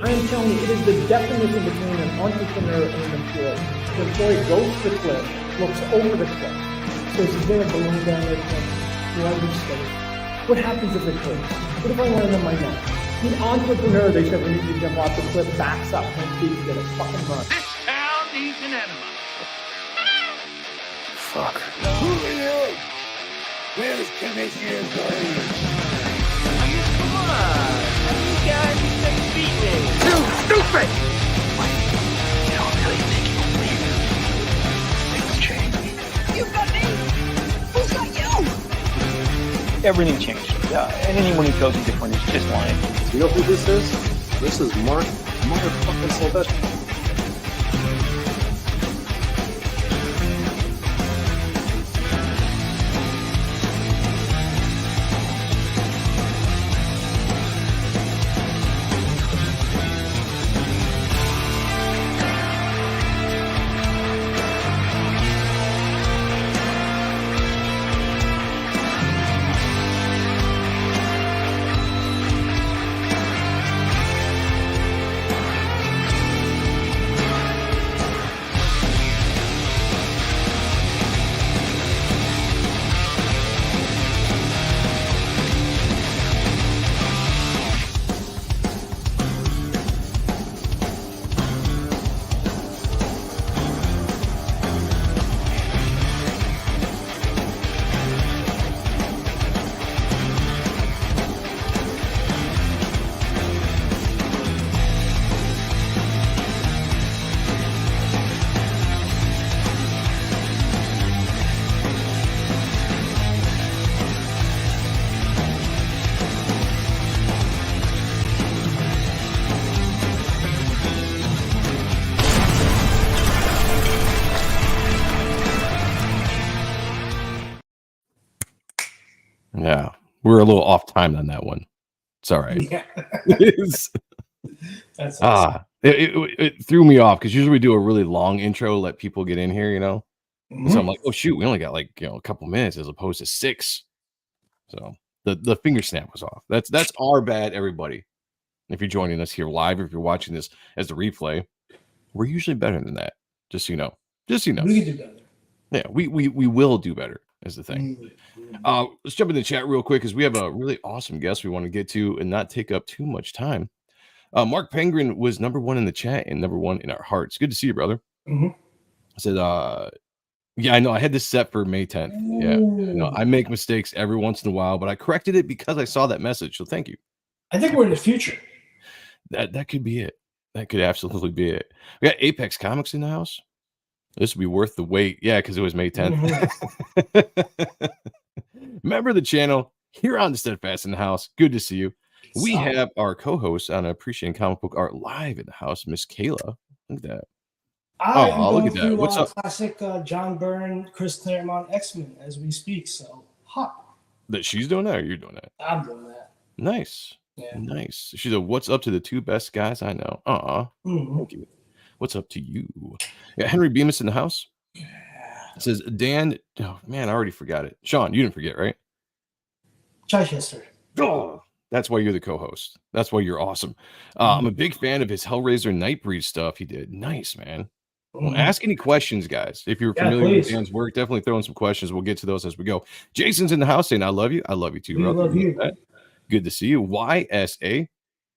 I am telling you, it is the definition between an entrepreneur and an employee. The employee goes to the cliff, looks over the cliff, says, is there a balloon down there? Do I be safe? What happens if it hurts? What if I land on my neck? The entrepreneur, they said, when you jump off the cliff, backs up, and feet get a fucking run. This town needs an enema. Fuck. Who are you? Where's Commissioner Gordon? Come on. You guys take beating. You stupid! You don't really think you believe it? Things change. You got me? Who's got you? Everything changed. And anyone who tells you different is just lying. You know who this is? This is Mark motherfucking Sylvester. Yeah, we're a little off time on that one. It's all right. Yeah. That's awesome. It threw me off because usually we do a really long intro, let people get in here, you know. Mhm. So I'm like, oh shoot, we only got like a couple minutes as opposed to 6. So the finger snap was off. That's our bad, everybody. If you're joining us here live, or if you're watching this as the replay, we're usually better than that. Just so you know. Just so you know. We can do better. Yeah, we will do better is the thing. Let's jump in the chat real quick because we have a really awesome guest we want to get to and not take up too much time. Mark Penguin was number 1 in the chat and number 1 in our hearts. Good to see you, brother. Mm-hmm. I said, yeah, I know. I had this set for May 10th. Yeah, you know, I make mistakes every once in a while, but I corrected it because I saw that message. So thank you. I think we're in the future. That could be it. That could absolutely be it. We got Apex Comics in the house. This would be worth the wait. Yeah, because it was May 10th. Mm-hmm. Remember the channel here on the Steadfast in the house. Good to see you. We have our co-host on Appreciating Comic Book Art live in the house, Miss Kayla. Look at that. Look at that. What's up? Classic John Byrne, Chris Claremont X-Men as we speak. So hot. That she's doing that or you're doing that? I'm doing that. Nice. Yeah. Nice. She's a what's up to the 2 best guys I know. Mm-hmm. Thank you. What's up to you? Yeah, Henry Bemis in the house. Yeah. It says Dan. Oh man, I already forgot it. Sean, you didn't forget, right? Chichester. Oh, that's why you're the co-host. That's why you're awesome. I'm a big fan of his Hellraiser Nightbreed stuff he did. Nice, man. Well, ask any questions, guys. If you're familiar with Dan's work, definitely throw in some questions. We'll get to those as we go. Jason's in the house saying, I love you. I love you too, brother. Love you. Good to see you. YSA.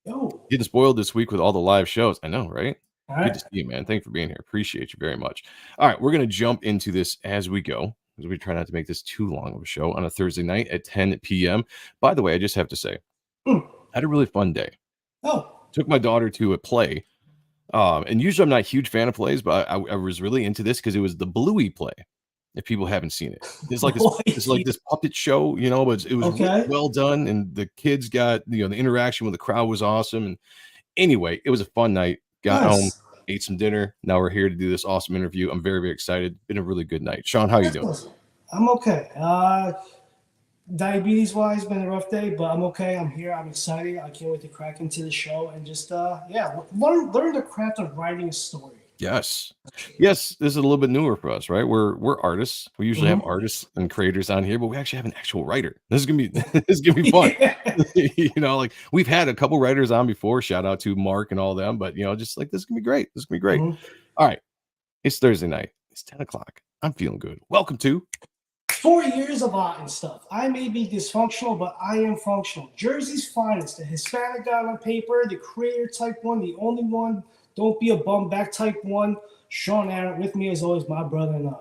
Yo. Getting spoiled this week with all the live shows. I know, right? All right. Good to see you, man. Thank you for being here. Appreciate you very much. All right, we're going to jump into this as we go, because we try not to make this too long of a show on a Thursday night at 10 p.m. By the way, I just have to say, I had a really fun day. Took my daughter to a play. And usually I'm not a huge fan of plays, but I was really into this because it was the Bluey play. If people haven't seen it, it's like this puppet show, you know, but it was really well done, and the kids got, you know, the interaction with the crowd was awesome. And anyway, it was a fun night. Got home, ate some dinner. Now we're here to do this awesome interview. I'm very, very excited. Been a really good night. Sean, how you doing? I'm okay. Diabetes wise, been a rough day, but I'm okay. I'm here. I'm excited. I can't wait to crack into the show and just learn the craft of writing a story. Yes. Yes, this is a little bit newer for us, right? We're artists. We usually have artists and creators on here, but we actually have an actual writer. This is gonna be this is gonna be fun. You know, like we've had a couple writers on before. Shout out to Mark and all them, but you know, just like this is gonna be great. This is gonna be great. All right. It's Thursday night. It's 10 o'clock. I'm feeling good. Welcome to 4 years of art and stuff. I may be dysfunctional, but I am functional. Jersey's finest, the Hispanic guy on paper, the creator type one, the only one. Don't be a bum back type one. Sean Ahrendt with me as always, my brother and I.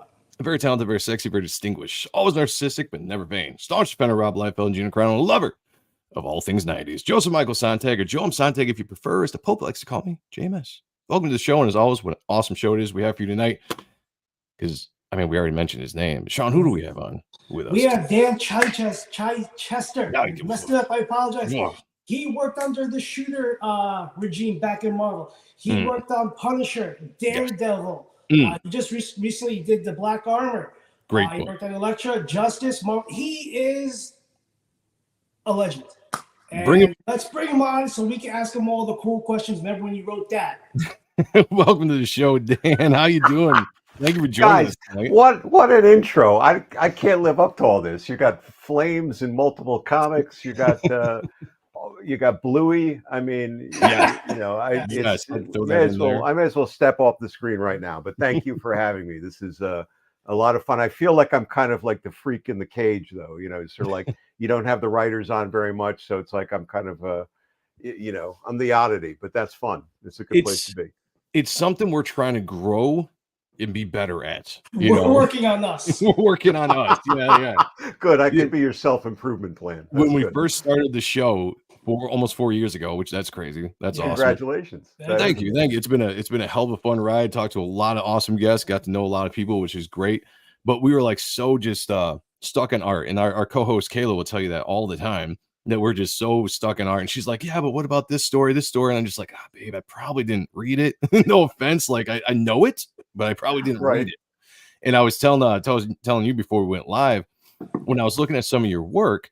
very talented, very sexy, very distinguished, always narcissistic, but never vain. Staunch defender Rob Liefeld and Gina Crown, a lover of all things 90s. Joseph Michael Sonntag, or Joe M Sonntag, if you prefer, as the Pope likes to call me, JMS. Welcome to the show, and as always, what an awesome show it is we have for you tonight. Because, I mean, we already mentioned his name. Sean, who do we have on with us? We have Dan Chichester. No, Messed it up, I apologize. No. He worked under the shooter regime back in Marvel. He worked on Punisher, Daredevil. He just recently did the Black Armor. Great He book. worked on Elektra, Justice. He is a legend. Bring Let's bring him on so we can ask him all the cool questions. Remember when you wrote that? Welcome to the show, Dan. How you doing? Thank you for joining us tonight. What an intro. I can't live up to all this. You got flames in multiple comics. You got you got Bluey. I mean, you know, I may as well step off the screen right now. But thank you for having me. This is a lot of fun. I feel like I'm kind of like the freak in the cage, though. You know, sort of like you don't have the writers on very much, so it's like I'm kind of you know, I'm the oddity, but that's fun. It's a good place to be. It's something we're trying to grow and be better at. We're working on us. We're working on us. Yeah. Good. I could be your self-improvement plan. When we first started the show almost 4 years ago, which that's crazy. That's awesome. Congratulations. Thank you. It's been a hell of a fun ride. Talked to a lot of awesome guests, got to know a lot of people, which is great. But we were like so just stuck in art. And our co-host Kayla will tell you that all the time, that we're just so stuck in art. And she's like, yeah, but what about this story? And I'm just like, babe, I probably didn't read it. No offense. Like I know it, but I probably didn't read it. And I was telling you before we went live, when I was looking at some of your work,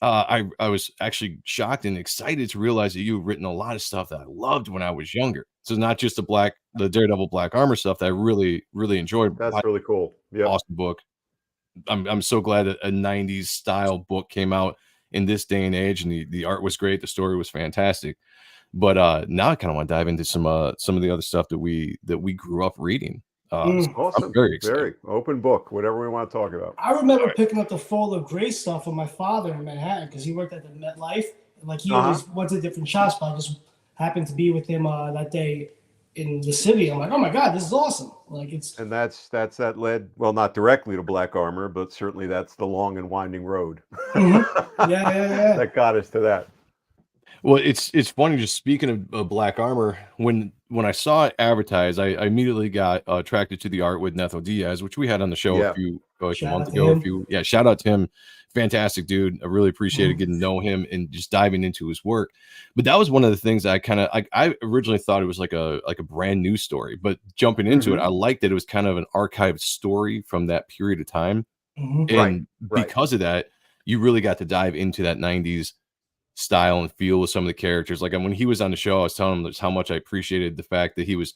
I was actually shocked and excited to realize that you've written a lot of stuff that I loved when I was younger. So not just the Daredevil Black Armor stuff that I really, really enjoyed. That's really cool. Yeah. Awesome book. I'm so glad that a 90s style book came out in this day and age, and the art was great. The story was fantastic. But now I kind of want to dive into some of the other stuff that we grew up reading. Awesome. Very excited. Very open book, whatever we want to talk about. I remember picking up the Fall of Grace stuff with my father in Manhattan because he worked at the MetLife. Like he always went to different shops, but I just happened to be with him that day in the city. I'm like, oh my God, this is awesome. Like and that led, well, not directly to Black Armor, but certainly that's the long and winding road. Yeah. That got us to that. Well, it's funny, just speaking of Black Armor, when I saw it advertised, I immediately got attracted to the art with Netho Diaz, which we had on the show a few months ago. Shout out to him. Fantastic dude. I really appreciated getting to know him and just diving into his work. But that was one of the things that I originally thought it was like a brand new story, but jumping into it, I liked that it was kind of an archived story from that period of time. And because of that, you really got to dive into that 90s style and feel with some of the characters. Like when he was on the show, I was telling him how much I appreciated the fact that he was,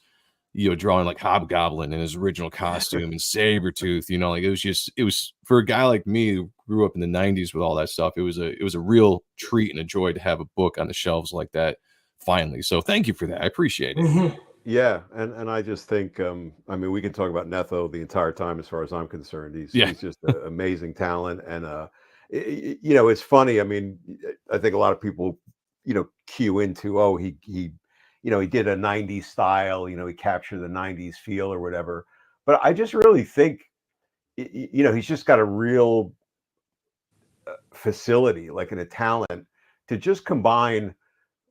drawing like Hobgoblin in his original costume and Sabretooth, like it was for a guy like me who grew up in the 90s with all that stuff. It was a real treat and a joy to have a book on the shelves like that finally. So thank you for that. I appreciate it. Yeah. And I just think, we can talk about Netho the entire time as far as I'm concerned. He's just an amazing talent. And, it's funny. I mean, I think a lot of people, cue into, he did a 90s style, he captured the 90s feel or whatever. But I just really think, he's just got a real facility, like a talent to just combine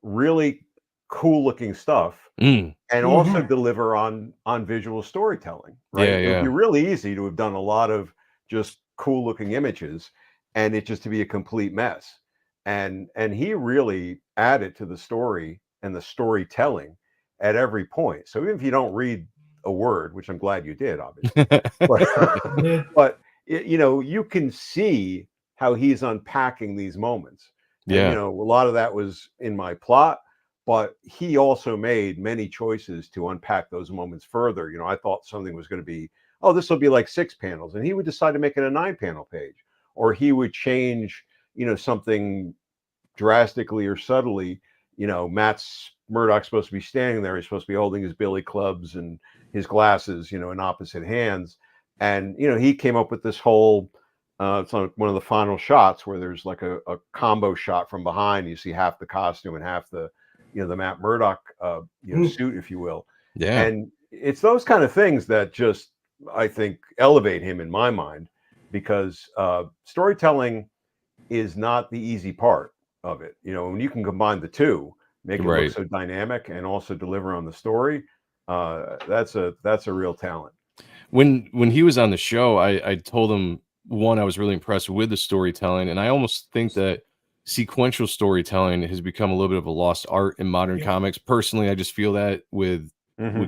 really cool looking stuff and also deliver on visual storytelling. Right. It would be really easy to have done a lot of just cool looking images and it just to be a complete mess. And he really added to the story and the storytelling at every point. So even if you don't read a word, which I'm glad you did, obviously, but you can see how he's unpacking these moments. And, a lot of that was in my plot. but he also made many choices to unpack those moments further. You know, I thought something was going to be, oh, this will be like 6 panels, and he would decide to make it a 9-panel page, or he would change, you know, something drastically or subtly. You know, Murdoch's supposed to be standing there. He's supposed to be holding his billy clubs and his glasses, you know, in opposite hands. And, you know, he came up with this whole, it's on one of the final shots where there's like a combo shot from behind. You see half the costume and half the, you know, the Matt Murdock, you know, suit, if you will. Yeah. And it's those kind of things that just, I think, elevate him in my mind, because storytelling is not the easy part of it. You know, when you can combine the two, make it look so dynamic and also deliver on the story, that's a real talent. When he was on the show, I told him, one, I was really impressed with the storytelling, and I almost think that sequential storytelling has become a little bit of a lost art in modern comics. Personally, I just feel that with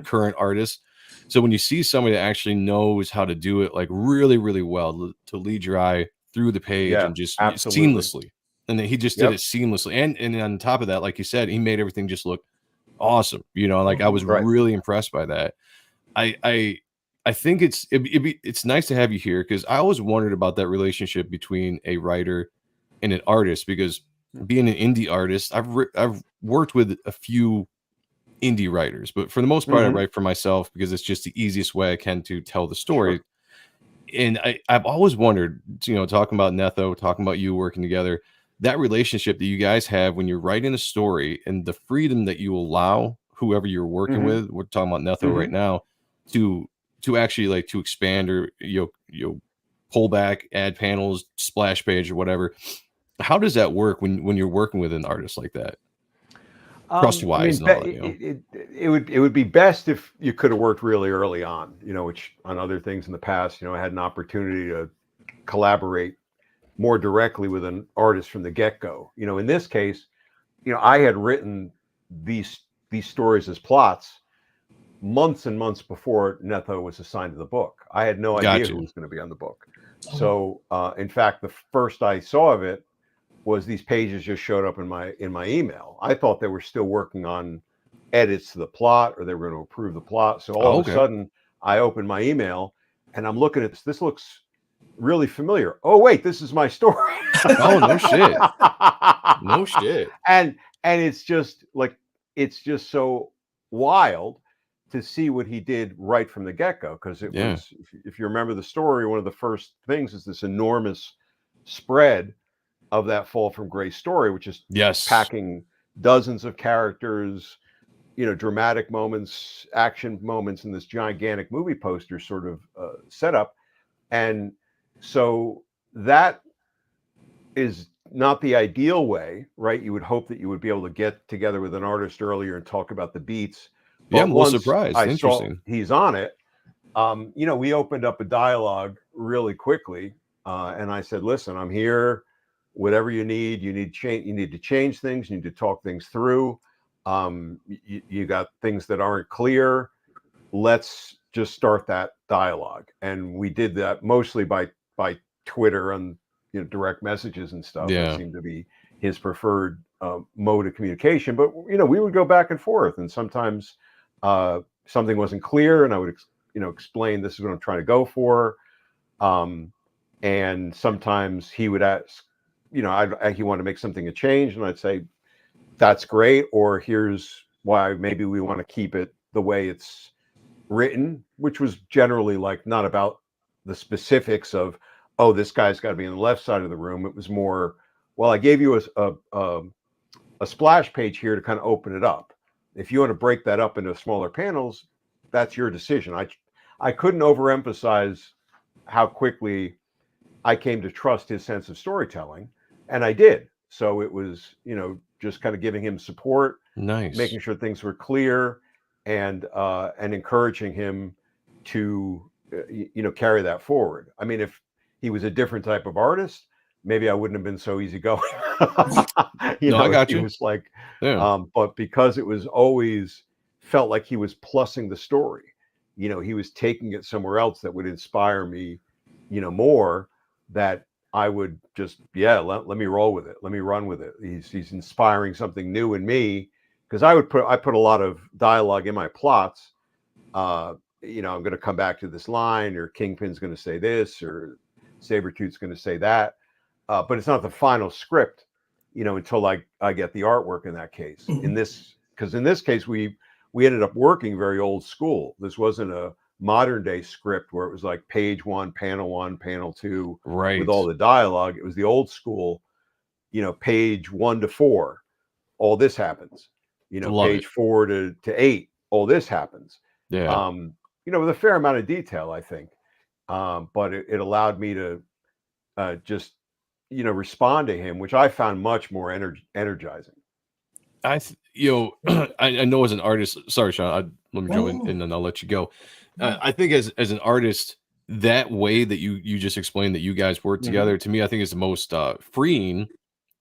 current artists. So when you see somebody that actually knows how to do it like really, really well, to lead your eye through the page and just seamlessly, and then he just did it seamlessly, and on top of that, like you said, he made everything just look awesome. You know, like I was really impressed by that. I think it's nice to have you here, because I always wondered about that relationship between a writer and an artist, because being an indie artist, I've worked with a few indie writers, but for the most part, I write for myself because it's just the easiest way I can to tell the story. And I've always wondered, you know, talking about Netho, talking about you working together, that relationship that you guys have when you're writing a story, and the freedom that you allow whoever you're working with. We're talking about Netho right now, to actually like to expand, or you pull back, add panels, splash page, or whatever. How does that work when you're working with an artist like that? Trust wise, I mean, it would be best if you could have worked really early on, you know, which on other things in the past, you know, I had an opportunity to collaborate more directly with an artist from the get-go. You know, in this case, you know, I had written these stories as plots months and months before Netho was assigned to the book. I had no idea who was going to be on the book. So, in fact, the first I saw of it was these pages just showed up in my email. I thought they were still working on edits to the plot, or they were going to approve the plot. So all of a sudden, I opened my email and I'm looking at this. This looks really familiar. Oh wait, this is my story. Oh, no shit. No shit. And it's just like, it's just so wild to see what he did right from the get-go, because it was, if you remember the story, one of the first things is this enormous spread of that Fall from Grace story, which is packing dozens of characters, you know, dramatic moments, action moments in this gigantic movie poster sort of setup. And so that is not the ideal way, right? You would hope that you would be able to get together with an artist earlier and talk about the beats. But I'm a little surprised. Interesting. He's on it. You know, we opened up a dialogue really quickly, and I said, "Listen, I'm here. Whatever you need change. You need to change things. You need to talk things through. You got things that aren't clear. Let's just start that dialogue." And we did that mostly by Twitter and, you know, direct messages and stuff. It seemed to be his preferred mode of communication. But, you know, we would go back and forth, and sometimes something wasn't clear, and I would explain, this is what I'm trying to go for. And sometimes he would ask, you know, he wanted to make something a change, and I'd say, that's great, or here's why maybe we want to keep it the way it's written, which was generally like not about the specifics of, oh, this guy's got to be on the left side of the room. It was more, well, I gave you a splash page here to kind of open it up. If you want to break that up into smaller panels, that's your decision. I couldn't overemphasize how quickly I came to trust his sense of storytelling, and I did. So it was, you know, just kind of giving him support, making sure things were clear, and encouraging him to, you know, carry that forward. I mean, if he was a different type of artist, maybe I wouldn't have been so easygoing. You know, I got you. It was like, but because it was always felt like he was plussing the story, you know, he was taking it somewhere else that would inspire me, you know, more, that I would just, let me roll with it. Let me run with it. He's inspiring something new in me, because I put a lot of dialogue in my plots. You know, I'm going to come back to this line, or Kingpin's going to say this, or Sabretooth's going to say that, but it's not the final script, you know, until I get the artwork in that case. In this case, we ended up working very old school. This wasn't a modern day script where it was like page 1, panel 2, right, with all the dialogue. It was the old school, you know, page 1 to 4, all this happens. You know, page 4 to 8, all this happens. Yeah. You know, with a fair amount of detail, I think. But it allowed me to just, you know, respond to him, which I found much more energizing. You know, I know as an artist, sorry, Sean, let me go in and then I'll let you go. I think as an artist, that way that you just explained that you guys work together, to me, I think is the most freeing,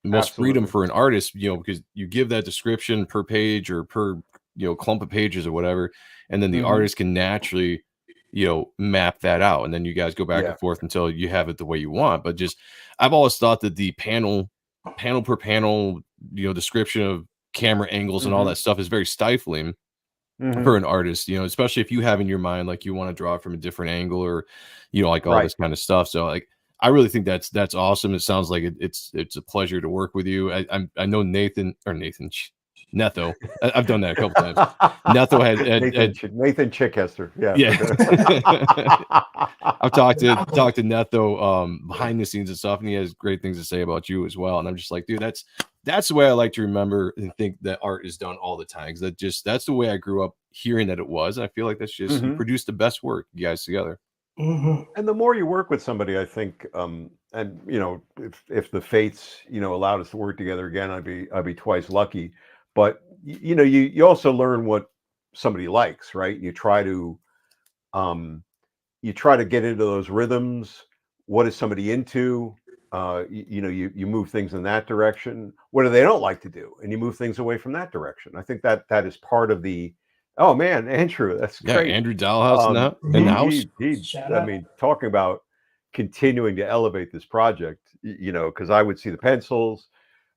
most freedom for an artist, you know, because you give that description per page or per, you know, clump of pages or whatever, and then the artist can naturally, you know, map that out, and then you guys go back and forth until you have it the way you want. But just, I've always thought that the panel per panel, you know, description of camera angles and all that stuff is very stifling for an artist, you know, especially if you have in your mind like you want to draw it from a different angle, or, you know, like all this kind of stuff. So like, I really think that's awesome. It sounds like it's a pleasure to work with you. I know Netho. I've done that a couple times. Netho had Nathan Chichester. Yeah. I've talked to Netho behind the scenes and stuff, and he has great things to say about you as well. And I'm just like, dude, that's the way I like to remember and think that art is done all the time. Because that's the way I grew up hearing that it was. I feel like that's just you produce the best work, you guys together. And the more you work with somebody, I think, and you know, if the fates, you know, allowed us to work together again, I'd be twice lucky. But you know, you also learn what somebody likes, right? You try to get into those rhythms. What is somebody into? You know, you move things in that direction. What do they don't like to do? And you move things away from that direction. I think that is part of the. Oh man, Andrew, that's great. Andrew Dahlhaus in the house. I mean, talking about continuing to elevate this project, you know, because I would see the pencils,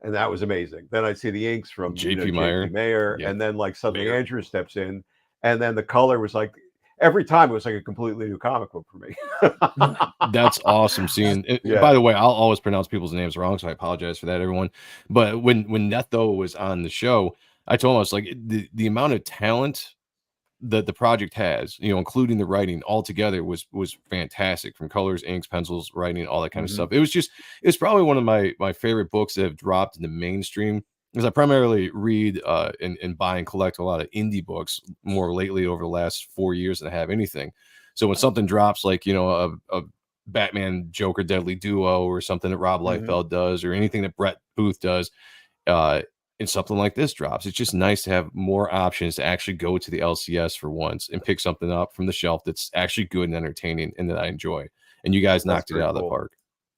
and that was amazing. Then I'd see the inks from JP Mayer, and then like suddenly Andrew steps in, and then the color was like, every time it was like a completely new comic book for me. That's awesome seeing. By the way, I'll always pronounce people's names wrong, so I apologize for that, everyone. But when Netho was on the show, I told him, I was like, the amount of talent that the project has, you know, including the writing all together was fantastic, from colors, inks, pencils, writing, all that kind of stuff. It's probably one of my favorite books that have dropped in the mainstream, because I primarily read and buy and collect a lot of indie books more lately over the last 4 years than I have anything. So when something drops, like, you know, a Batman Joker Deadly Duo, or something that Rob Liefeld does, or anything that Brett Booth does, and something like this drops, it's just nice to have more options to actually go to the LCS for once and pick something up from the shelf that's actually good and entertaining and that I enjoy. And you guys knocked it out of the park.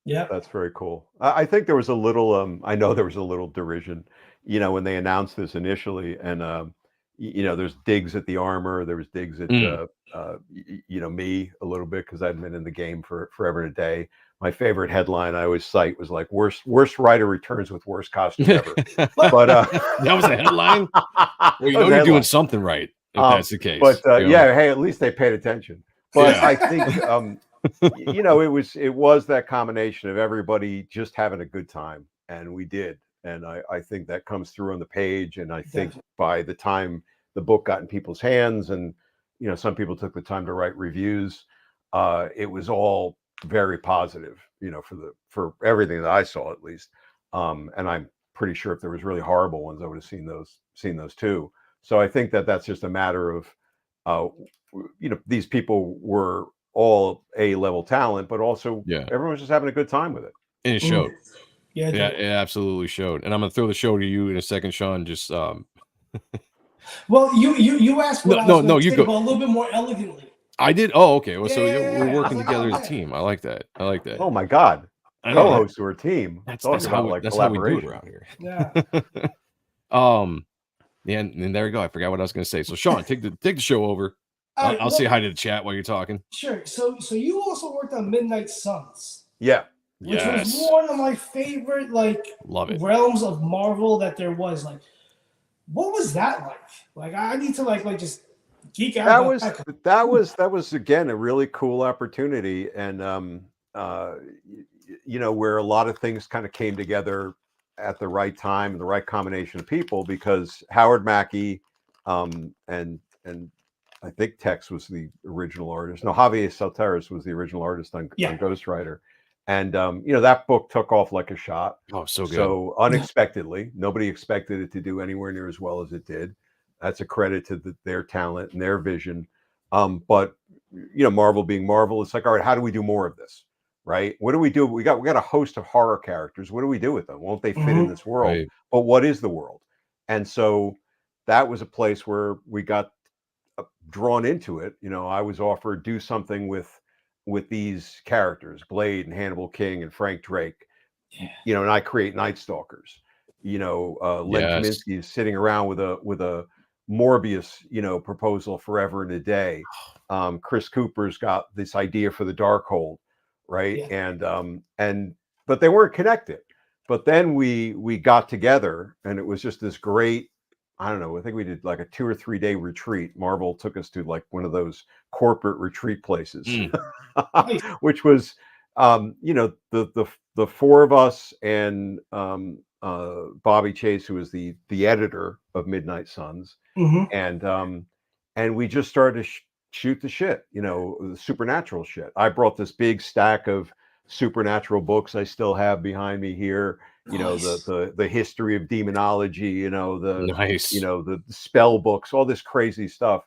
Yeah, that's very cool. I think there was a little I know there was a little derision, you know, when they announced this initially, and you know, there's digs at the armor, there was digs at you know, me a little bit, because I'd been in the game for forever and a day. My favorite headline I always cite was like, worst writer returns with worst costume ever. But that was a headline. Well, you know, you're doing something right if that's the case. But yeah, hey, at least they paid attention. But I think you know, it was that combination of everybody just having a good time, and we did. And I think that comes through on the page. And I think by the time the book got in people's hands, and you know, some people took the time to write reviews, it was all very positive, you know, for everything that I saw, at least. And I'm pretty sure if there was really horrible ones, I would have seen those too. So I think that's just a matter of, you know, these people were all A-level talent, but also everyone was just having a good time with it. And it showed. Yeah, it absolutely showed. And I'm gonna throw the show to you in a second, Sean. Just well, you asked what I was no, you go a little bit more elegantly. I did. Oh, okay. Well, so we're working together as a team. I like that. Oh my God. Co-hosts or a team. That's how we do it around here. Yeah. Yeah, and there we go. I forgot what I was going to say. So, Sean, take the show over. I'll say hi to the chat while you're talking. Sure. So you also worked on Midnight Suns. Yeah. Which was one of my favorite, like, love it, realms of Marvel that there was. Like, What was that like? Like, I need to like just geek out. That was again a really cool opportunity, and where a lot of things kind of came together at the right time and the right combination of people, because Howard Mackey and I think Tex was the original artist. No, Javier Salteras was the original artist on Ghost Rider. And that book took off like a shot. Oh, so good. So unexpectedly, nobody expected it to do anywhere near as well as it did. That's a credit to their talent and their vision. But Marvel being Marvel, it's like, all right, how do we do more of this? Right? What do we do? We got a host of horror characters. What do we do with them? Won't they fit in this world? Right. But what is the world? And so that was a place where we got drawn into it. I was offered do something with these characters, Blade and Hannibal King and Frank Drake, and I create Night Stalkers. Len Kaminsky is sitting around with a Morbius, proposal forever and a day. Chris Cooper's got this idea for the Darkhold, right? And but they weren't connected. But then we got together, and it was just this great, I don't know, I think we did like a 2 or 3 day retreat. Marvel took us to like one of those corporate retreat places, which was, the four of us and Bobby Chase, who was the editor of Midnight Suns, and we just started to shoot the shit, the supernatural shit. I brought this big stack of supernatural books I still have behind me here. The history of demonology, the spell books, all this crazy stuff.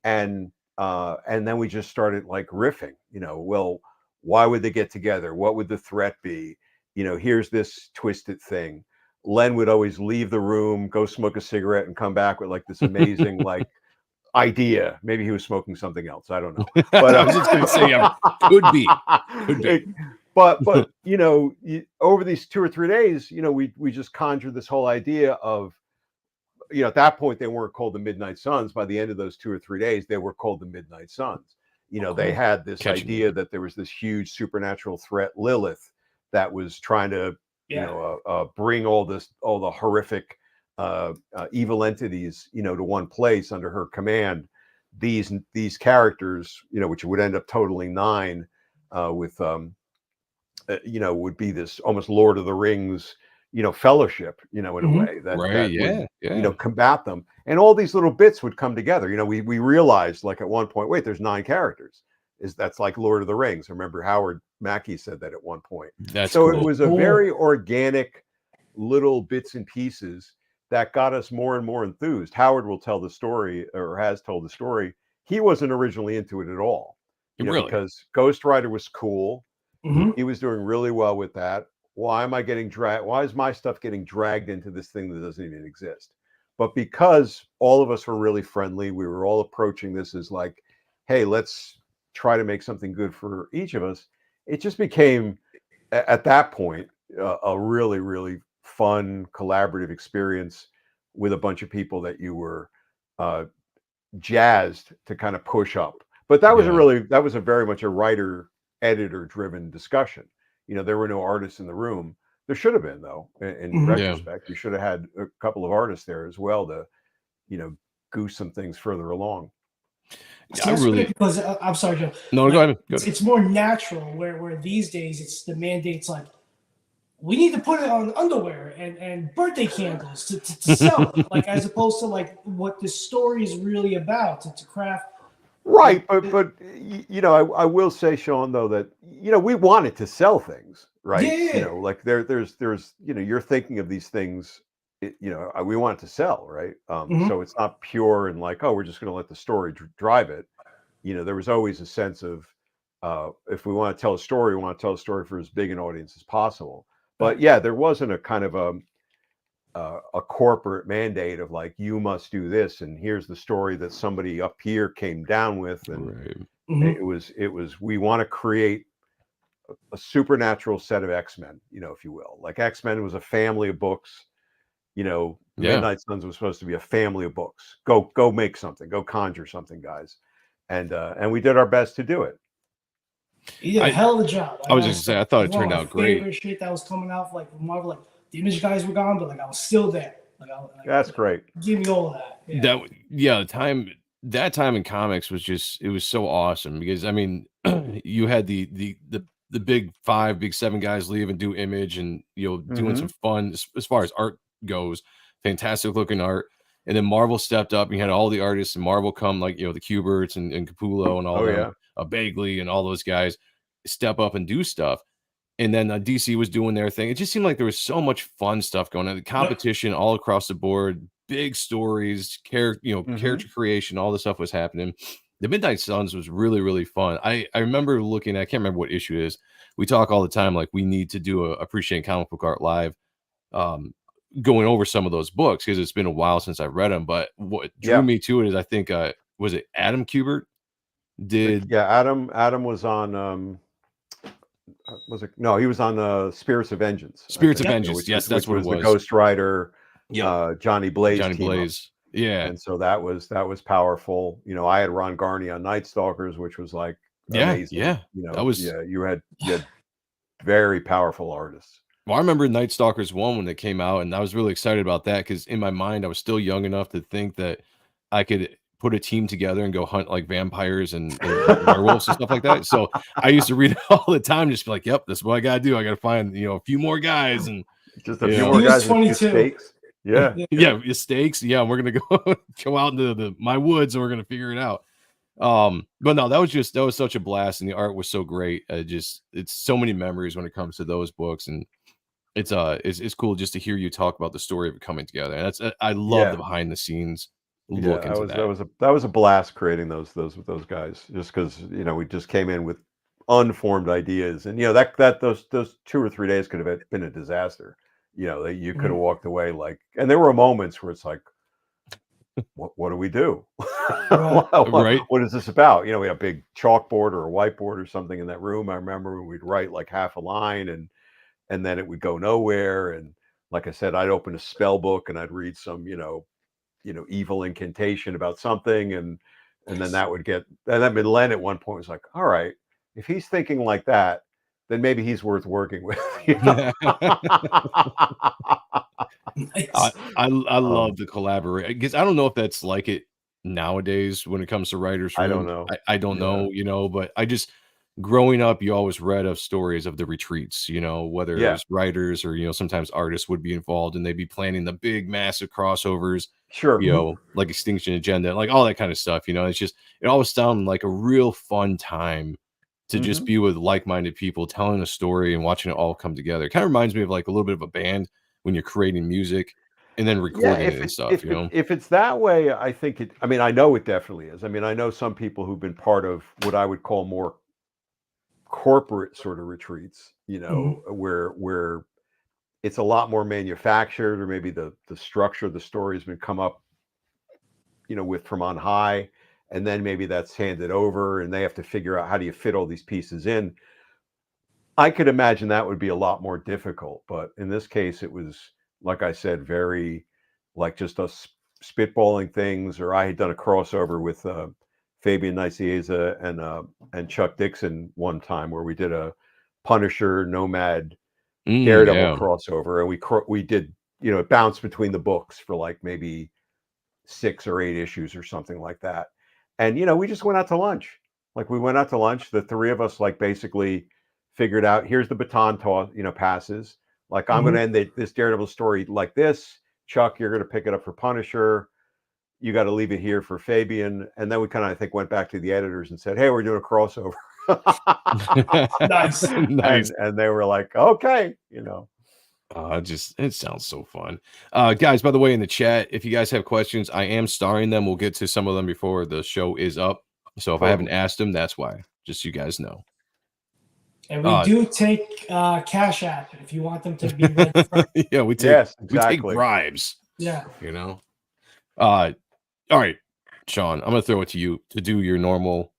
And then we just started like riffing, well, why would they get together? What would the threat be? Here's this twisted thing. Len would always leave the room, go smoke a cigarette, and come back with like this amazing like idea. Maybe he was smoking something else. I don't know. But I was just going to say, could be. But over these 2 or 3 days, we just conjured this whole idea of, at that point they weren't called the Midnight Suns. By the end of those 2 or 3 days, they were called the Midnight Suns. They had this idea that there was this huge supernatural threat, Lilith, that was trying to, bring all the horrific evil entities, to one place under her command. These characters, which would end up totaling 9, with would be this almost Lord of the Rings, fellowship, in a way that would, combat them. And all these little bits would come together. We realized like at one point, wait, there's 9 characters. That's like Lord of the Rings. I remember Howard Mackey said that at one point. So cool. It was a very organic little bits and pieces that got us more and more enthused. Howard will tell the story, or has told the story. He wasn't originally into it at all, because Ghost Rider was cool. He was doing really well with that. Why am I getting dragged? Why is my stuff getting dragged into this thing that doesn't even exist? But because all of us were really friendly, we were all approaching this as like, hey, let's try to make something good for each of us. It just became, at that point, a really, really fun collaborative experience with a bunch of people that you were jazzed to kind of push up. But that was a very much a writer editor driven discussion. There were no artists in the room. There should have been, though, in retrospect. You should have had a couple of artists there as well to goose some things further along. Because I'm sorry, Joe. No, go ahead. It's more natural where these days it's the mandates like we need to put it on underwear and birthday candles to sell it, like as opposed to like what the story is really about, to craft. Right, but I will say, Sean, though, that we wanted to sell things, right? Yeah. Like there's you're thinking of these things, we want it to sell, right? So it's not pure and like, oh, we're just going to let the story drive it. There was always a sense of if we want to tell a story, we want to tell a story for as big an audience as possible. But yeah, there wasn't a kind of a corporate mandate of like, you must do this, and here's the story that somebody up here came down with, and it was we want to create a supernatural set of X-Men, if you will. Like X-Men was a family of books. Midnight Suns was supposed to be a family of books. Go make something, go conjure something, guys. And we did our best to do it. He did a hell of a job. I was just saying, I thought it turned out great. Favorite shit that was coming out, like Marvel, like the Image guys were gone, but like I was still there. That's great. Give me all of that. Yeah. That time in comics was it was so awesome because I mean, you had the big 5, big 7 guys leave and do Image and doing some fun as far as art goes, fantastic looking art. And then Marvel stepped up. And you had all the artists and Marvel come, like the Kuberts and Capullo and all them, Bagley and all those guys step up and do stuff. And then DC was doing their thing. It just seemed like there was so much fun stuff going on. The competition all across the board, big stories, character creation, all this stuff was happening. The Midnight Suns was really, really fun. I remember looking at, I can't remember what issue it is. We talk all the time, like we need to do a Appreciating Comic Book Art live, going over some of those books because it's been a while since I read them. But what drew me to it is I think, was it Adam Kubert? Adam was on, was it? No, he was on Spirits of Vengeance. Spirits of Vengeance. Yes, that's what it was. The Ghost Rider, Johnny Blaze. Yeah. And so that was powerful. I had Ron Garney on Night Stalkers, which was like amazing. Yeah. You had very powerful artists. Well, I remember Night Stalkers 1 when it came out, and I was really excited about that because in my mind I was still young enough to think that I could put a team together and go hunt like vampires and werewolves and stuff like that. So I used to read it all the time, just be like, "Yep, that's what I gotta do. I gotta find a few more guys and just a few more guys with stakes." Yeah, stakes. Yeah, we're gonna go out into my woods and we're gonna figure it out. But no, that was such a blast, and the art was so great. It's so many memories when it comes to those books, and it's cool just to hear you talk about the story of it coming together. And I love the behind the scenes. That was a blast creating those guys, just because we just came in with unformed ideas, and those 2 or 3 days could have been a disaster. That you could have walked away like, and there were moments where it's like, what do we do? What is this about? We had a big chalkboard or a whiteboard or something in that room. I remember we'd write like half a line and then it would go nowhere. And like I said, I'd open a spell book and I'd read some evil incantation about something, and then that would get, and then Len at one point was like, all right, if he's thinking like that, then maybe he's worth working with. I love the collaborate because I don't know if that's like it nowadays when it comes to writers. I don't know. I don't know, but I just, growing up, you always read of stories of the retreats, whether it was writers or, sometimes artists would be involved and they'd be planning the big, massive crossovers, like Extinction Agenda, like all that kind of stuff. It's just, it always sounded like a real fun time to just be with like-minded people telling a story and watching it all come together. It kind of reminds me of like a little bit of a band when you're creating music and then recording it and stuff. If it's that way, I think it, I know it definitely is. I know some people who've been part of what I would call more corporate sort of retreats, where it's a lot more manufactured, or maybe the structure of the story has been come up, with from on high, and then maybe that's handed over and they have to figure out how do you fit all these pieces in. I could imagine that would be a lot more difficult, but in this case it was, like I said, very like just us spitballing things. Or I had done a crossover with Fabian Nicieza and Chuck Dixon one time where we did a Punisher Nomad Daredevil crossover, and we did it bounced between the books for like maybe 6 or 8 issues or something like that. And we just went out to lunch. Like we went out to lunch, the 3 of us like basically figured out, here's the baton toss, passes. Like I'm going to end this Daredevil story like this. Chuck, you're going to pick it up for Punisher. You got to leave it here for Fabian. And then we kind of, I think, went back to the editors and said, hey, we're doing a crossover. Nice. And they were like, okay, it sounds so fun. Guys, by the way, in the chat, if you guys have questions, I am starring them. We'll get to some of them before the show is up. So if I haven't asked them, that's why. Just so you guys know. And we do take Cash App if you want them to be read for. Yeah, we take bribes. Yeah. All right, Sean, I'm gonna throw it to you to do your normal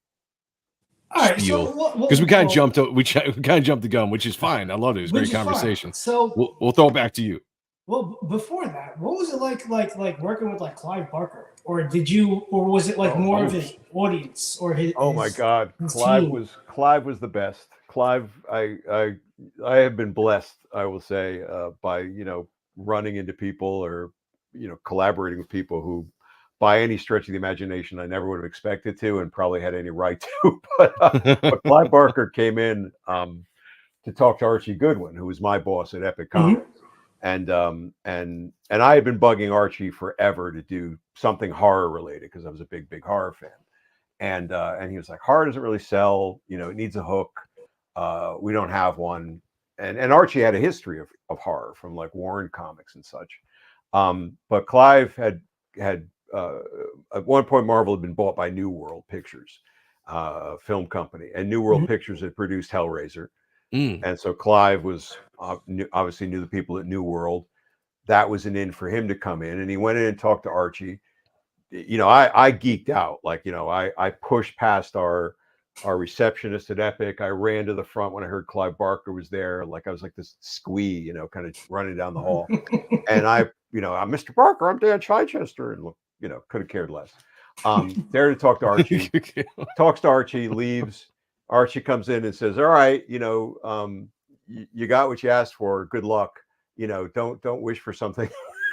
spiel, because we kind of jumped the gun, which is fine. I love it. It was a great conversation. Fine. So we'll throw it back to you. Well, before that, what was it like working with like Clive Barker, or was it like more of his audience or his? Oh my God, Clive was the best. Clive, I have been blessed, I will say, by running into people or collaborating with people who, by any stretch of the imagination, I never would have expected to, and probably had any right to. But Clive Barker came in to talk to Archie Goodwin, who was my boss at Epic Comics. And I had been bugging Archie forever to do something horror related because I was a big horror fan. And he was like, horror doesn't really sell, it needs a hook. We don't have one. And Archie had a history of horror from like Warren Comics and such. But Clive had at one point Marvel had been bought by New World Pictures, film company, and New World Pictures had produced Hellraiser. And so Clive was obviously knew the people at New World. That was an in for him to come in, and he went in and talked to Archie. I geeked out. Like, I pushed past our receptionist at Epic. I ran to the front when I heard Clive Barker was there. Like I was like this squee, kind of running down the hall. And I'm Mr. Barker, I'm Dan Chichester, and look, could have cared less. There to talk to Archie. Talks to Archie, leaves. Archie comes in and says, all right, you got what you asked for. Good luck. Don't wish for something.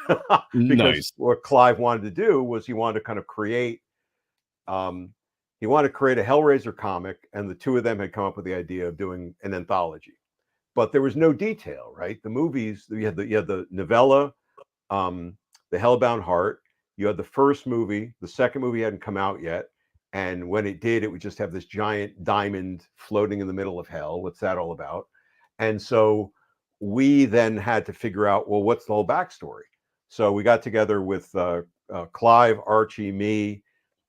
Because nice. What Clive wanted to do was he wanted to kind of create a Hellraiser comic, and the two of them had come up with the idea of doing an anthology. But there was no detail, right? The movies, you had the novella, The Hellbound Heart. You had the first movie. The second movie hadn't come out yet. And when it did, it would just have this giant diamond floating in the middle of hell. What's that all about? And so we then had to figure out, well, what's the whole backstory? So we got together with Clive, Archie, me,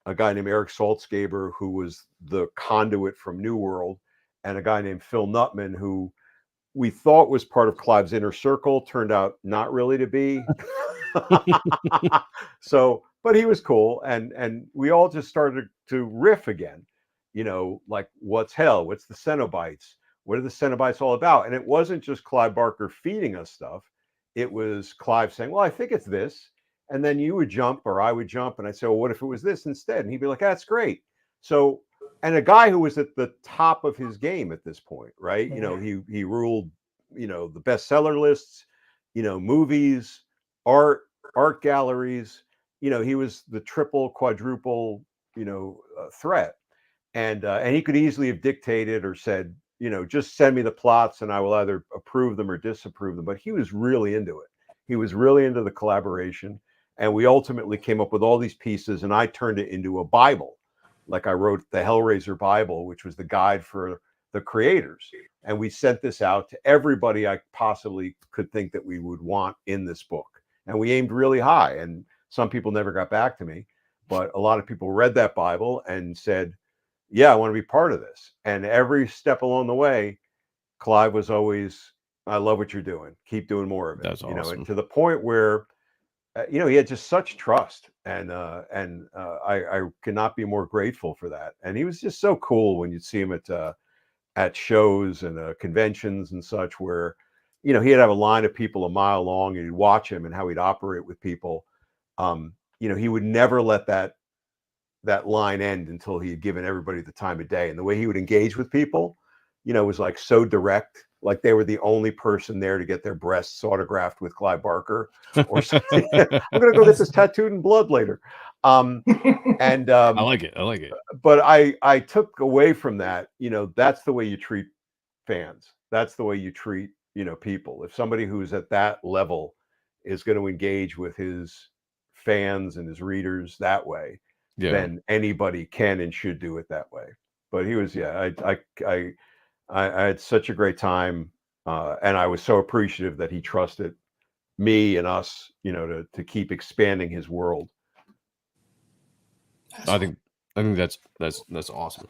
a guy named Eric Saltzgaber, who was the conduit from New World, and a guy named Phil Nutman, who we thought was part of Clive's inner circle, turned out not really to be. But he was cool, and we all just started to riff again, like what's hell? What's the Cenobites? What are the Cenobites all about? And it wasn't just Clive Barker feeding us stuff. It was Clive saying, well, I think it's this. And then you would jump or I would jump, and I'd say, well, what if it was this instead? And he'd be like, that's great. So, and a guy who was at the top of his game at this point, right? He ruled, the bestseller lists, movies, art galleries. He was the triple, quadruple, threat. And he could easily have dictated or said, just send me the plots and I will either approve them or disapprove them. But he was really into it. He was really into the collaboration. And we ultimately came up with all these pieces, and I turned it into a Bible. Like I wrote the Hellraiser Bible, which was the guide for the creators. And we sent this out to everybody I possibly could think that we would want in this book. And we aimed really high. And some people never got back to me, but a lot of people read that Bible and said, yeah, I want to be part of this. And every step along the way, Clive was always, I love what you're doing. Keep doing more of it. That's awesome. And to the point where, he had just such trust, and I cannot be more grateful for that. And he was just so cool when you'd see him at shows and conventions and such, where, he'd have a line of people a mile long, and you'd watch him and how he'd operate with people. He would never let that line end until he had given everybody the time of day. And the way he would engage with people, was like so direct, like they were the only person there to get their breasts autographed with Clive Barker or something. I'm going to go get this tattooed in blood later. I like it. But I took away from that, that's the way you treat fans. That's the way you treat, people. If somebody who's at that level is going to engage with his fans and his readers that way, then anybody can and should do it that way. But he was, I had such a great time, and I was so appreciative that he trusted me and us, to keep expanding his world. I think that's awesome.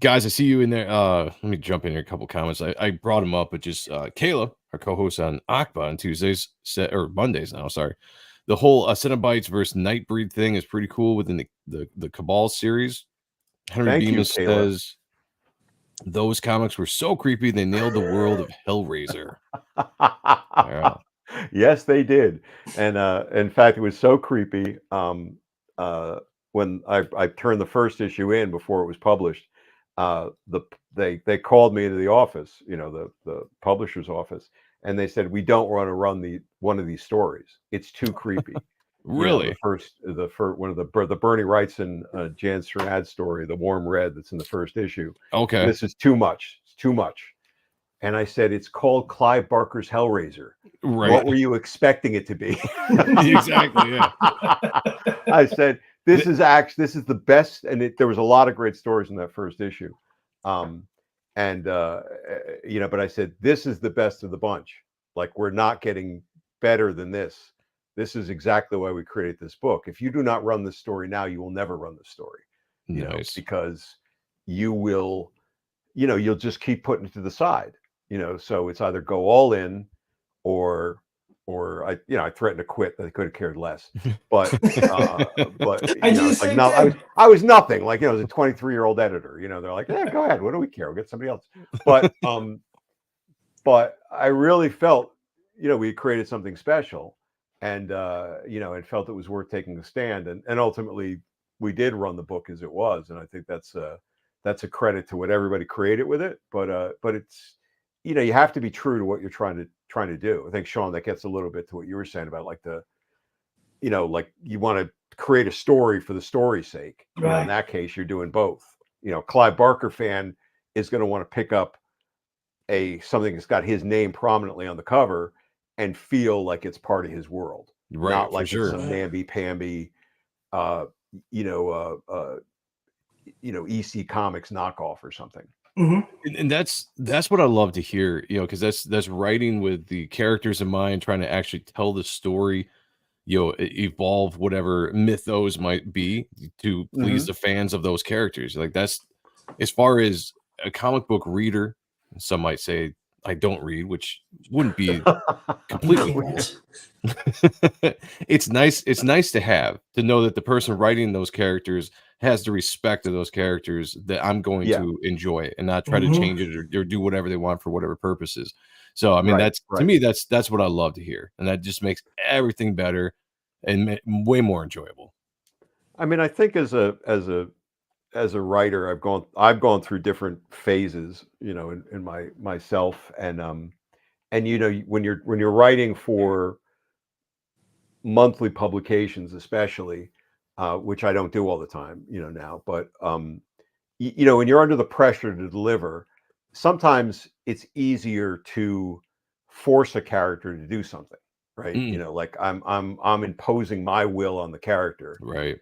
Guys, I see you in there. Let me jump in here. A couple comments. I brought him up, but just Kayla, our co-host on Akba on Tuesdays or Mondays now. Sorry, the whole Cenobites versus Nightbreed thing is pretty cool within the Cabal series. Henry Bemis says those comics were so creepy they nailed the world of Hellraiser. Yeah. Yes, they did, and in fact, it was so creepy. When I turned the first issue in before it was published, they called me into the office, the publisher's office, and they said, we don't want to run one of these stories. It's too creepy. Really? The first one of the Bernie Wrightson Jan Sernad story, The Warm Red, that's in the first issue. Okay. This is too much. It's too much. And I said, it's called Clive Barker's Hellraiser. Right. What were you expecting it to be? Exactly. Yeah. I said, this is the best. And there was a lot of great stories in that first issue. But I said, this is the best of the bunch. Like, we're not getting better than this. This is exactly why we created this book. If you do not run this story now, you will never run the story. Nice. Because you will, you'll just keep putting it to the side. So it's either go all in, or I threatened to quit. I could have cared less. But it's like, no, I was nothing. Like, I was a 23-year-old editor. They're like, yeah, go ahead. What do we care? We'll get somebody else. But I really felt, we created something special. And and felt it was worth taking a stand, and ultimately we did run the book as it was, and I think that's a credit to what everybody created with it. But it's you have to be true to what you're trying to do. I think, Sean, that gets a little bit to what you were saying about like like you want to create a story for the story's sake. Right. In that case, you're doing both. Clive Barker fan is going to want to pick up something that's got his name prominently on the cover and feel like it's part of his world, right? Not like sure. It's some namby-pamby, EC Comics knockoff or something. Mm-hmm. And that's what I love to hear, because that's writing with the characters in mind, trying to actually tell the story, evolve whatever mythos might be to please the fans of those characters. Like, that's, as far as a comic book reader, some might say I don't read, which wouldn't be completely it's nice to know that the person writing those characters has the respect of those characters that I'm going to enjoy, and not try to change it or do whatever they want for whatever purposes. So I mean, to me, that's what I love to hear, and that just makes everything better and way more enjoyable. I mean, I think as a writer, I've gone through different phases, in myself, and when you're writing for monthly publications, especially, which I don't do all the time, now, but when you're under the pressure to deliver, sometimes it's easier to force a character to do something, right? Like I'm imposing my will on the character, right?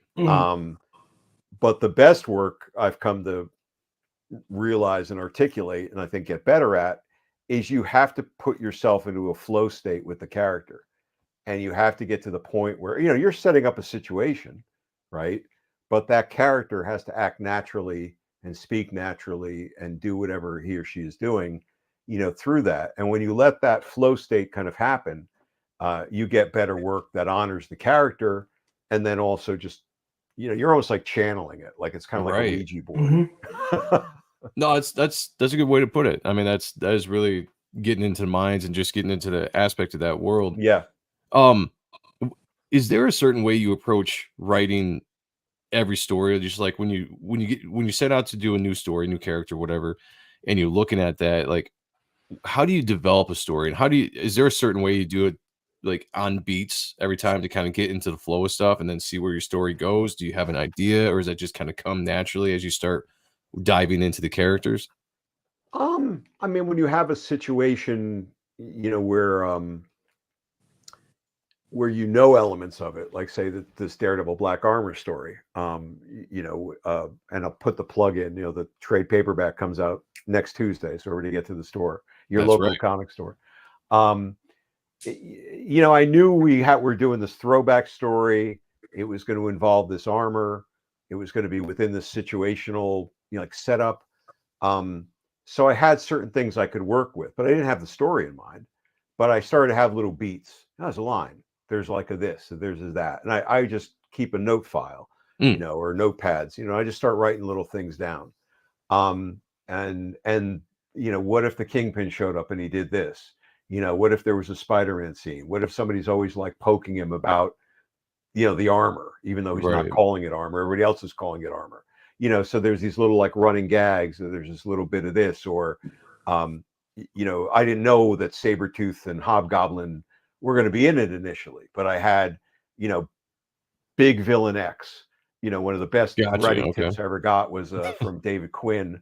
But the best work I've come to realize and articulate, and I think get better at, is you have to put yourself into a flow state with the character, and you have to get to the point where you're setting up a situation, right? But that character has to act naturally and speak naturally and do whatever he or she is doing, through that. And when you let that flow state kind of happen, you get better work that honors the character, and then also just you're almost like channeling it, like it's kind of like a Ouija board. Mm-hmm. No, that's a good way to put it. I mean, that is really getting into minds and just getting into the aspect of that world. Yeah. Is there a certain way you approach writing every story, or just like when you set out to do a new story, new character, whatever, and you're looking at that, like, how do you develop a story, and is there a certain way you do it, like on beats every time, to kind of get into the flow of stuff and then see where your story goes? Do you have an idea, or does that just kind of come naturally as you start diving into the characters? I mean, when you have a situation, where elements of it, like say this Daredevil Black Armor story, and I'll put the plug in, the trade paperback comes out next Tuesday, so we're going to get to the store, your local comic store. I knew we're doing this throwback story. It was going to involve this armor. It was going to be within this situational, like setup. So I had certain things I could work with, but I didn't have the story in mind. But I started to have little beats. There's a line. There's like a this. There's a that. And I just keep a note file, or notepads. I just start writing little things down. And what if the Kingpin showed up and he did this? What if there was a Spider-Man scene? What if somebody's always like poking him about, the armor, even though he's not calling it armor, everybody else is calling it armor. So there's these little like running gags, or there's this little bit of this, or I didn't know that Sabretooth and Hobgoblin were going to be in it initially, but I had, Big Villain X. One of the best writing tips I ever got was from David Quinn,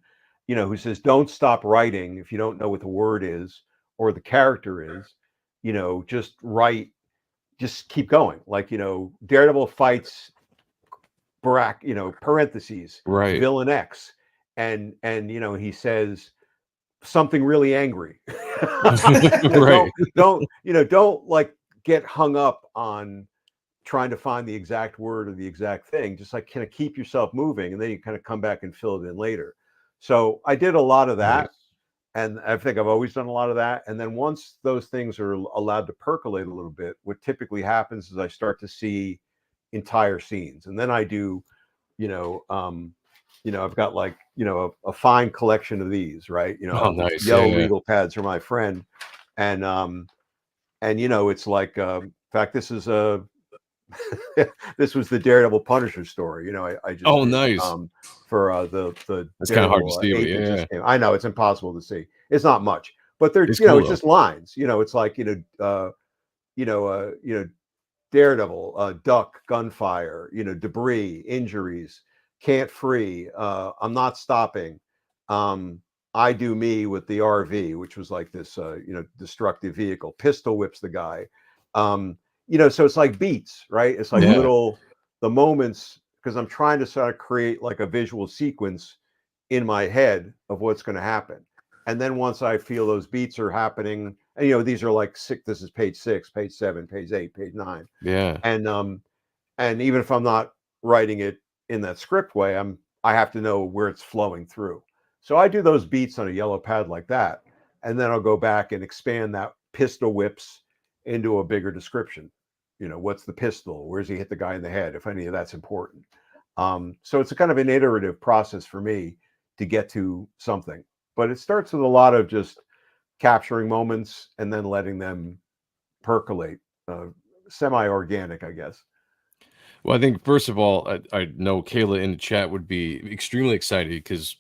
who says, don't stop writing if you don't know what the word is or the character is, just write, just keep going. Like, Daredevil fights parentheses, right, Villain X. And he says something really angry. right. Don't like get hung up on trying to find the exact word or the exact thing. Just like kind of keep yourself moving, and then you kind of come back and fill it in later. So I did a lot of that. And I think I've always done a lot of that. And then once those things are allowed to percolate a little bit, what typically happens is I start to see entire scenes. And then I do, I've got like, a fine collection of these, right? Nice. Yellow legal pads are my friend. And it's like, in fact, this is this was the Daredevil Punisher story. I just did, nice. For the it's kind of hard to see. Yeah, I know it's impossible to see. It's not much, but they're it's just lines. It's like Daredevil, duck, gunfire, debris, injuries, can't free. I'm not stopping. I do me with the RV, which was like this, destructive vehicle. Pistol whips the guy. So it's like beats, right? It's like the moments, because I'm trying to sort of create like a visual sequence in my head of what's going to happen. And then once I feel those beats are happening, and these are like this is page 6, page 7, page 8, page 9. Yeah. And even if I'm not writing it in that script way, I have to know where it's flowing through. So I do those beats on a yellow pad like that. And then I'll go back and expand that pistol whips into a bigger description. What's the pistol? Where's he hit the guy in the head? If any of that's important. So it's a kind of an iterative process for me to get to something. But it starts with a lot of just capturing moments and then letting them percolate, semi-organic, I guess. Well, I think first of all, I know Kayla in the chat would be extremely excited because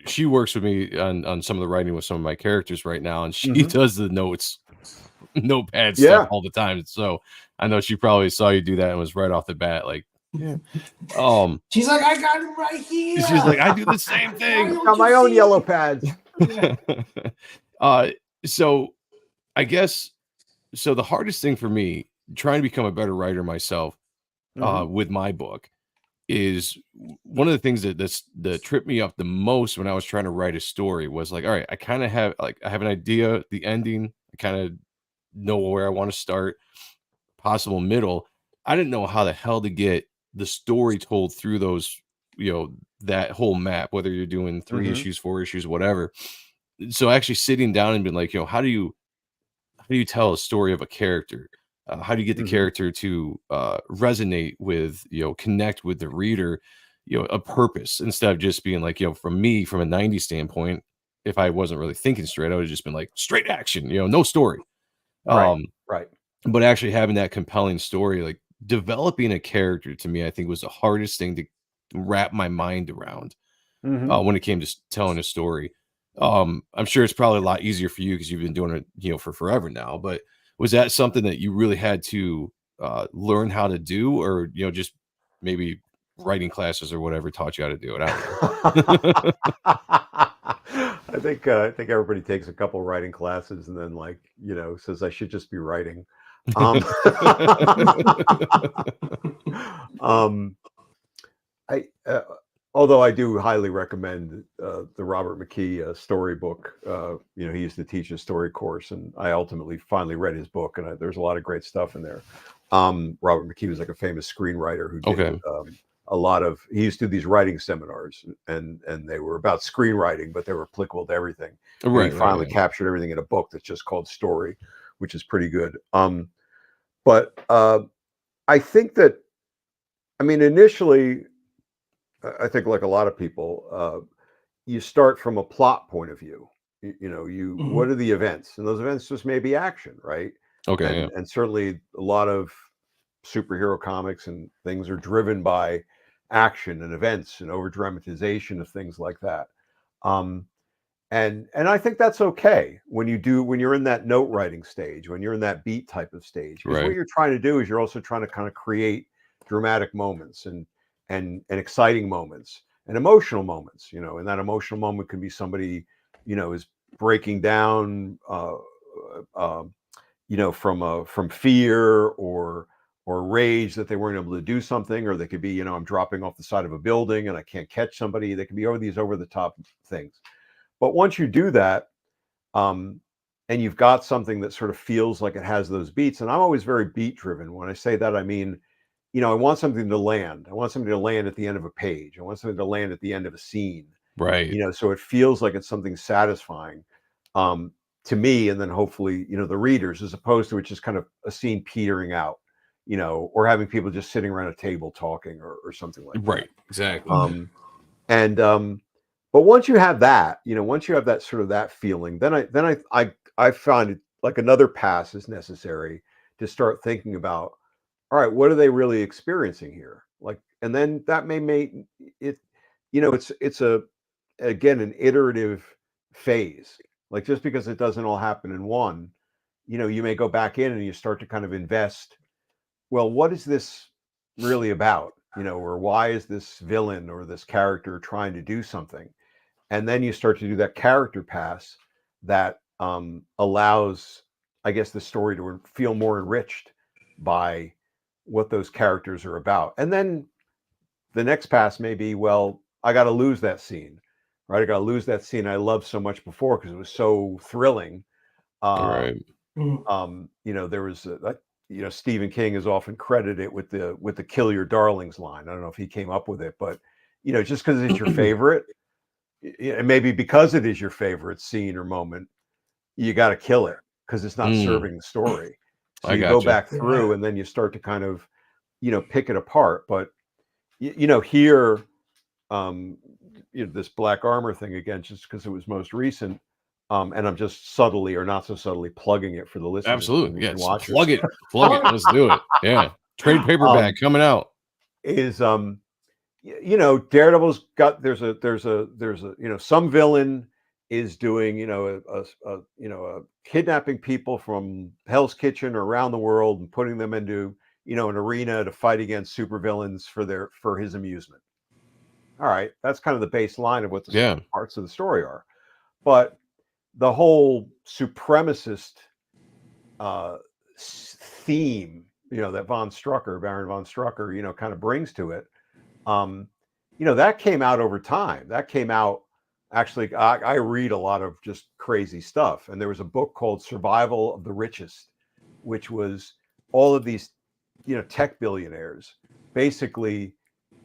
she works with me on some of the writing with some of my characters right now, and she does the notepad stuff all the time. So I know she probably saw you do that and was right off the bat like, yeah. She's like, I got it right here. She's like, I do the same thing. I've got my own yellow pads. So I guess the hardest thing for me trying to become a better writer myself with my book is one of the things that tripped me up the most when I was trying to write a story was like, all right, I kind of have I have an idea, the ending, I kind of know where I want to start, possible middle. I didn't know how the hell to get the story told through those, that whole map, whether you're doing 3 issues, 4 issues, whatever. So actually sitting down and being like, how do you tell a story of a character? How do you get the character to resonate with, connect with the reader, a purpose, instead of just being like, from me, from a 90s standpoint, if I wasn't really thinking straight, I would have just been like straight action, no story. Right. But actually having that compelling story, like developing a character, to me, I think was the hardest thing to wrap my mind around when it came to telling a story. I'm sure it's probably a lot easier for you because you've been doing it, for forever now. But was that something that you really had to learn how to do, or just maybe writing classes or whatever taught you how to do it? I think everybody takes a couple writing classes and then says I should just be writing. Although I do highly recommend the Robert McKee storybook. He used to teach a story course, and I ultimately finally read his book, and there's a lot of great stuff in there. Robert McKee was like a famous screenwriter who did a lot of. He used to do these writing seminars, and they were about screenwriting, but they were applicable to everything. Right. He finally captured everything in a book that's just called Story, which is pretty good. But I think that, initially, I think like a lot of people, you start from a plot point of view. What are the events? And those events just may be action, right? Okay. And certainly a lot of superhero comics and things are driven by action and events and over dramatization of things like that. And I think that's okay when you're in that note writing stage, when you're in that beat type of stage, because what you're trying to do is you're also trying to kind of create dramatic moments and exciting moments and emotional moments, and that emotional moment can be somebody, is breaking down, from fear or rage that they weren't able to do something, or they could be, I'm dropping off the side of a building and I can't catch somebody. They can be over the top things. But once you do that, and you've got something that sort of feels like it has those beats, and I'm always very beat driven. When I say that, I mean, I want something to land. I want something to land at the end of a page. I want something to land at the end of a scene. Right. So it feels like it's something satisfying to me, and then hopefully, the readers, as opposed to it's just kind of a scene petering out, or having people just sitting around a table talking or something like that. Right. Exactly. But once you have that, once you have that sort of that feeling, then I find it like another pass is necessary to start thinking about, all right, what are they really experiencing here? Like, and then that may make it, it's again an iterative phase. Like, just because it doesn't all happen in one, you may go back in and you start to kind of invest. Well, what is this really about? Or why is this villain or this character trying to do something? And then you start to do that character pass that allows, I guess, the story to feel more enriched by what those characters are about. And then the next pass may be, well, I got to lose that scene, right? I got to lose that scene I loved so much before because it was so thrilling. Right. There was Stephen King is often credited with the "kill your darlings" line. I don't know if he came up with it, but just because it's your favorite, and maybe because it is your favorite scene or moment, you got to kill it because it's not serving the story. So you go back through and then you start to kind of, pick it apart. But here, this Black Armor thing again, just because it was most recent. And I'm just subtly or not so subtly plugging it for the listeners. Absolutely. Yes. Plug it. Let's do it. Yeah. Trade paperback coming out. Is Daredevil's got there's a some villain is doing kidnapping people from Hell's Kitchen or around the world and putting them into an arena to fight against supervillains for his amusement. All right, that's kind of the baseline of what the parts of the story are. But the whole supremacist theme, that Baron von Strucker, kind of brings to it, that came out over time. That came out, actually, I read a lot of just crazy stuff. And there was a book called Survival of the Richest, which was all of these, tech billionaires, basically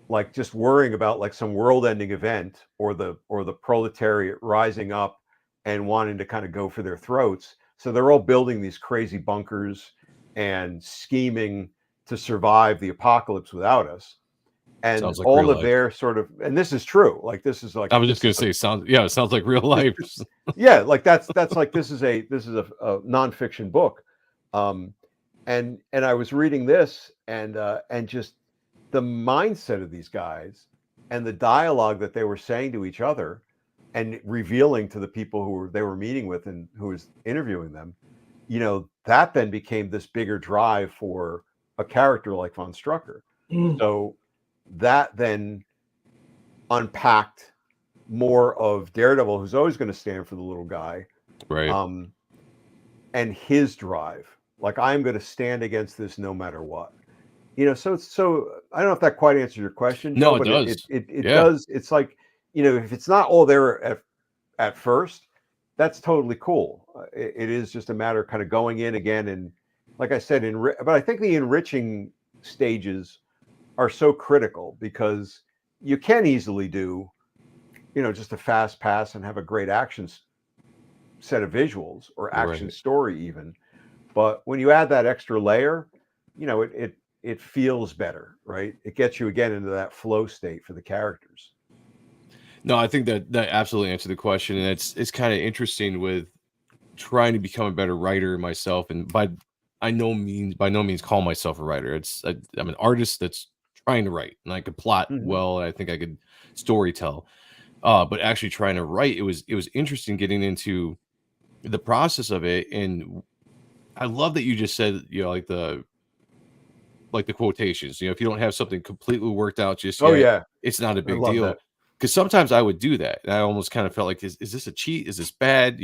like just worrying about like some world-ending event or the proletariat rising up and wanting to kind of go for their throats. So they're all building these crazy bunkers and scheming to survive the apocalypse without us. And like all of their sort of, and this is true. Like, this is like, I was just going to say, it sounds like real life. Yeah. Like that's like, this is a nonfiction book. And I was reading this and just the mindset of these guys and the dialogue that they were saying to each other and revealing to the people they were meeting with and who was interviewing them, that then became this bigger drive for a character like von Strucker. So that then unpacked more of Daredevil, who's always going to stand for the little guy, right? And his drive, like, I'm going to stand against this no matter what. So I don't know if that quite answers your question. No, Joe, it but does. It does. It's like, if it's not all there at first, that's totally cool. It is just a matter of kind of going in again. And like I said, but I think the enriching stages are so critical because you can easily do, just a fast pass and have a great action set of visuals or action story even. But when you add that extra layer, it feels better, right? It gets you again into that flow state for the characters. No, I think that absolutely answered the question, and it's kind of interesting with trying to become a better writer myself, and by no means call myself a writer. I'm an artist that's trying to write, and I could plot well, and I think I could story tell. But actually trying to write, it was interesting getting into the process of it. And I love that you just said, like the quotations, if you don't have something completely worked out just Oh yet, yeah, it's not a I big love deal. that. Because sometimes I would do that. And I almost kind of felt like, is this a cheat? Is this bad?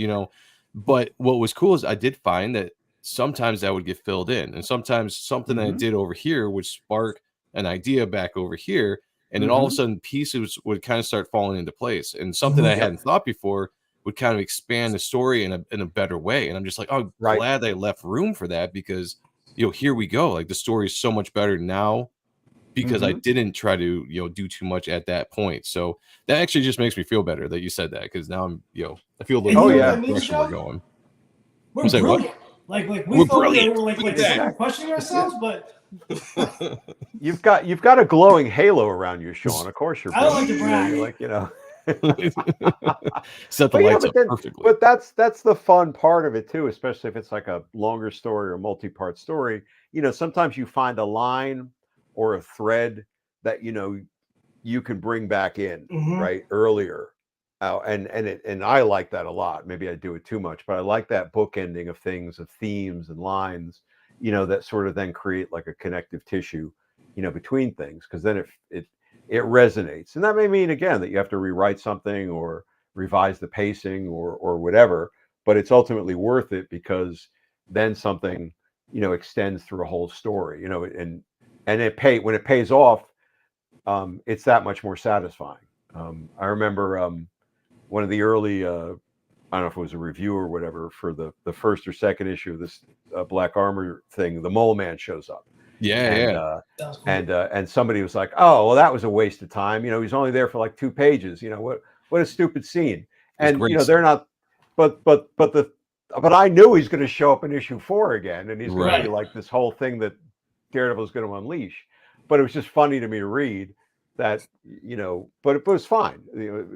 But what was cool is I did find that sometimes that would get filled in. And sometimes something that I did over here would spark an idea back over here. And then all of a sudden pieces would kind of start falling into place. And something I hadn't thought before would kind of expand the story in a better way. And I'm just like, oh, Right. glad they left room for that, because here we go. Like, the story is so much better now because I didn't try to, do too much at that point. So that actually just makes me feel better that you said that, because now I'm, I feel a And little you know more what that means, direction we're Joe? going. We're Say what? brilliant. Like we We're thought brilliant. we were like Look at that. questioning ourselves, but You've got a glowing halo around you, Sean. Of course you're I don't like brilliant. to brag. You're like, Set the But lights up perfectly. but that's the fun part of it too, especially if it's like a longer story or multi-part story. Sometimes you find a line or a thread that you can bring back in right earlier. And I like that a lot. Maybe I do it too much, but I like that bookending of things, of themes and lines, that sort of then create like a connective tissue, between things, because then it resonates. And that may mean again that you have to rewrite something or revise the pacing or whatever, but it's ultimately worth it because then something extends through a whole story, and when it pays off, it's that much more satisfying. I remember one of the early I don't know if it was a review or whatever for the first or second issue of this Black Armor thing. The Mole Man shows up. And somebody was like, "Oh, well, that was a waste of time. He's only there for like 2 pages. What a stupid scene." And they're not, but I knew he's going to show up in issue 4 again, and he's going to be like this whole thing that Daredevil's going to unleash. But it was just funny to me to read that, but it was fine.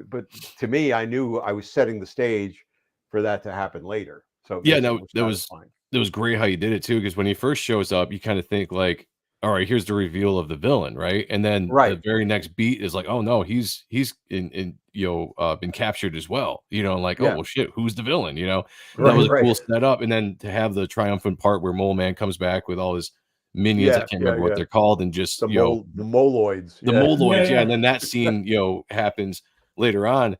But to me, I knew I was setting the stage for that to happen later. So yeah, no, that was great how you did it too, because when he first shows up, you kind of think like, all right, here's the reveal of the villain, right? And then the very next beat is like, oh no, he's been captured as well, like, oh well, shit, who's the villain? That was a cool setup. And then to have the triumphant part where Mole Man comes back with all his minions, I can't remember what they're called, and just the moloids, and then that scene happens later on.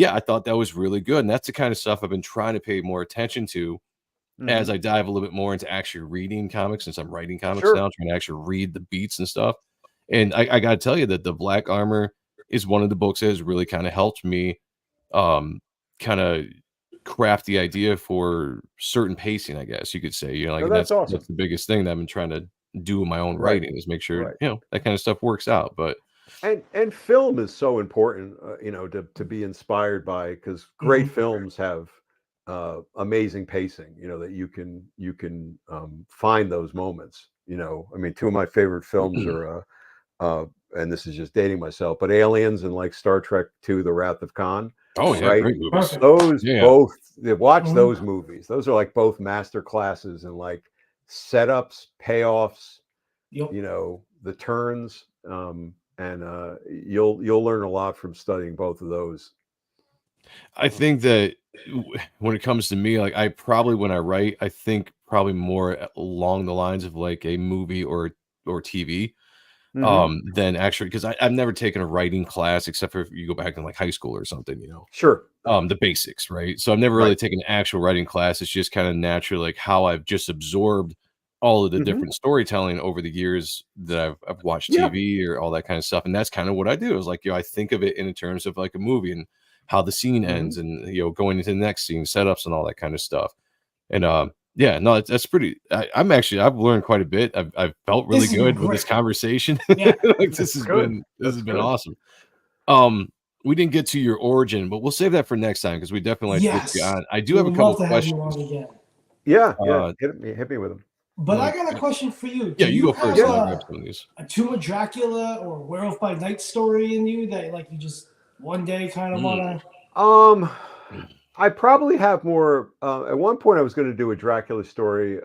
I thought that was really good, and that's the kind of stuff I've been trying to pay more attention to as I dive a little bit more into actually reading comics, since I'm writing comics now, trying to actually read the beats and stuff. And I gotta tell you that the Black Armor is one of the books that has really kind of helped me kind of craft the idea for certain pacing, I guess you could say. That's awesome. That's the biggest thing that I've been trying to do in my own writing, is make sure that kind of stuff works out. But and film is so important, to be inspired by, because great films have amazing pacing, that you can find those moments. I mean, 2 of my favorite films are and this is just dating myself, but Aliens and like Star Trek II: The Wrath of Khan. Oh yeah, right? great movies. Those both, watch those movies. Those are like both master classes and like setups, payoffs, the turns, and you'll learn a lot from studying both of those. I think that when it comes to me, like, I probably, when I write, I think probably more along the lines of like a movie or TV than actually, because I've never taken a writing class except for if you go back in like high school or something, Sure. The basics, right? So I've never really taken an actual writing class. It's just kind of naturally like how I've just absorbed all of the different storytelling over the years that I've watched TV or all that kind of stuff. And that's kind of what I do, is like, I think of it in terms of like a movie and how the scene ends and, going into the next scene, setups and all that kind of stuff. And, no, that's pretty, I've learned quite a bit. I've felt really good with this conversation. Like, this has been awesome. We didn't get to your origin, but we'll save that for next time, because we definitely like to get you on. I do have a couple questions. Hit me with them. But I got a question for you. Do you go first. A Tomb of Dracula or Werewolf by Night story in you that like you just one day kind of want to? I probably have more. At one point, I was going to do a Dracula story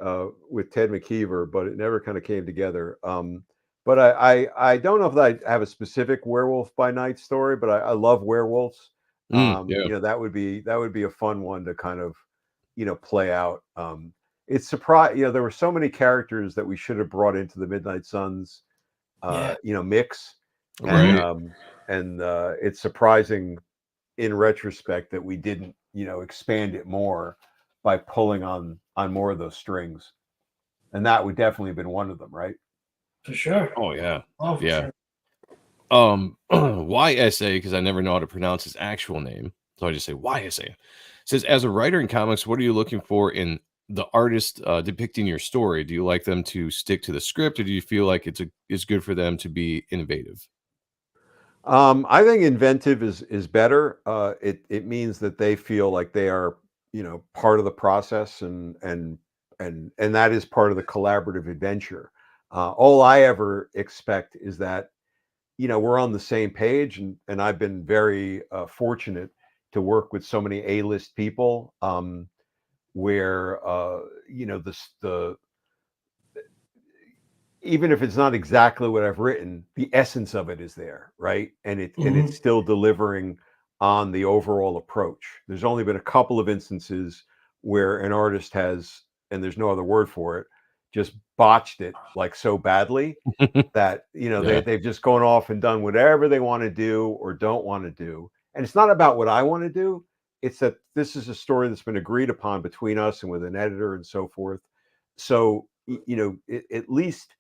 with Ted McKeever, but it never kind of came together. But I don't know if I have a specific Werewolf by Night story, but I love werewolves. You know, that would be a fun one to kind of, you know, play out. It's surprised, you know, there were so many characters that we should have brought into the Midnight Suns, you know, mix, and it's surprising in retrospect that we didn't, you know, expand it more by pulling on more of those strings, and that would definitely have been one of them, right? For sure. Oh yeah. Oh, for sure. YSA, because I never know how to pronounce his actual name, so I just say YSA. Says, as a writer in comics, what are you looking for in the artist depicting your story? Do you like them to stick to the script, or do you feel like it's good for them to be innovative? I think inventive is better. It means that they feel like they are, you know, part of the process, and that is part of the collaborative adventure. All I ever expect is that, you know, we're on the same page, and I've been very fortunate to work with so many A-list people, where you know, the even if it's not exactly what I've written, the essence of it is there, right? And it's still delivering on the overall approach. There's only been a couple of instances where an artist has, and there's no other word for it, just botched it like so badly that, you know, they've just gone off and done whatever they want to do or don't want to do. And it's not about what I want to do. It's that this is a story that's been agreed upon between us and with an editor and so forth. So, you know, at least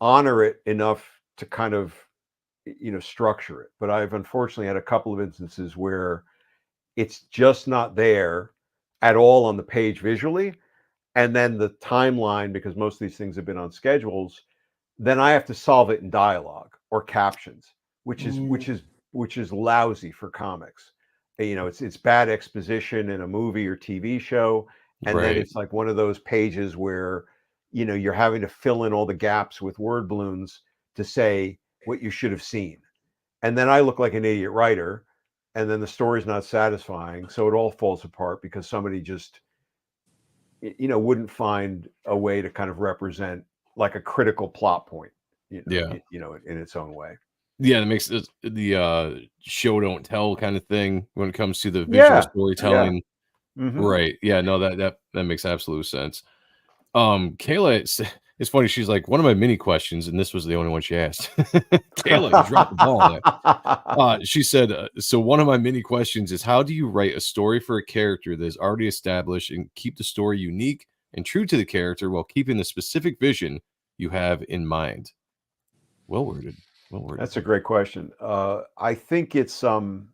honor it enough to kind of, you know, structure it. But I've unfortunately had a couple of instances where it's just not there at all on the page visually. And then the timeline, because most of these things have been on schedules, then I have to solve it in dialogue or captions, which is lousy for comics. You know, it's bad exposition in a movie or TV show, and then it's like one of those pages where, you know, you're having to fill in all the gaps with word balloons to say what you should have seen, and then I look like an idiot writer, and then the story's not satisfying, so it all falls apart because somebody just, you know, wouldn't find a way to kind of represent like a critical plot point, you know, in its own way. Yeah, it makes the show don't tell kind of thing when it comes to the visual storytelling. Right. Yeah, no, that makes absolute sense. Kayla, it's funny, she's like, one of my mini questions, and this was the only one she asked. Kayla, you dropped the ball there. She said, so one of my mini questions is, how do you write a story for a character that is already established and keep the story unique and true to the character while keeping the specific vision you have in mind? Well worded. That's a great question. I think it's you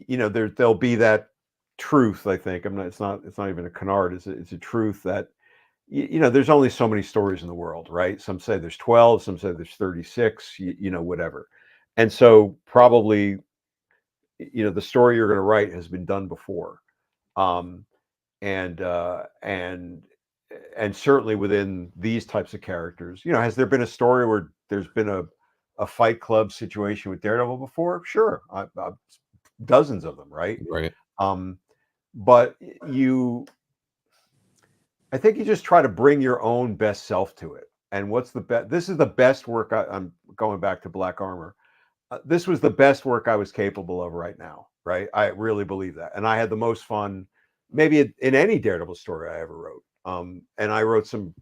know, there'll be that truth. I think it's not even a canard. It's a truth that, you know, there's only so many stories in the world, right? Some say there's 12, some say there's 36, you know, whatever. And so probably, you know, the story you're going to write has been done before. And certainly within these types of characters, you know, has there been a story where there's been a Fight Club situation with Daredevil before? Sure. Dozens of them, right? Right. But I think you just try to bring your own best self to it. And what's the best? This is the best work. I'm going back to Black Armor. This was the best work I was capable of right now, right? I really believe that. And I had the most fun maybe in any Daredevil story I ever wrote. And I wrote some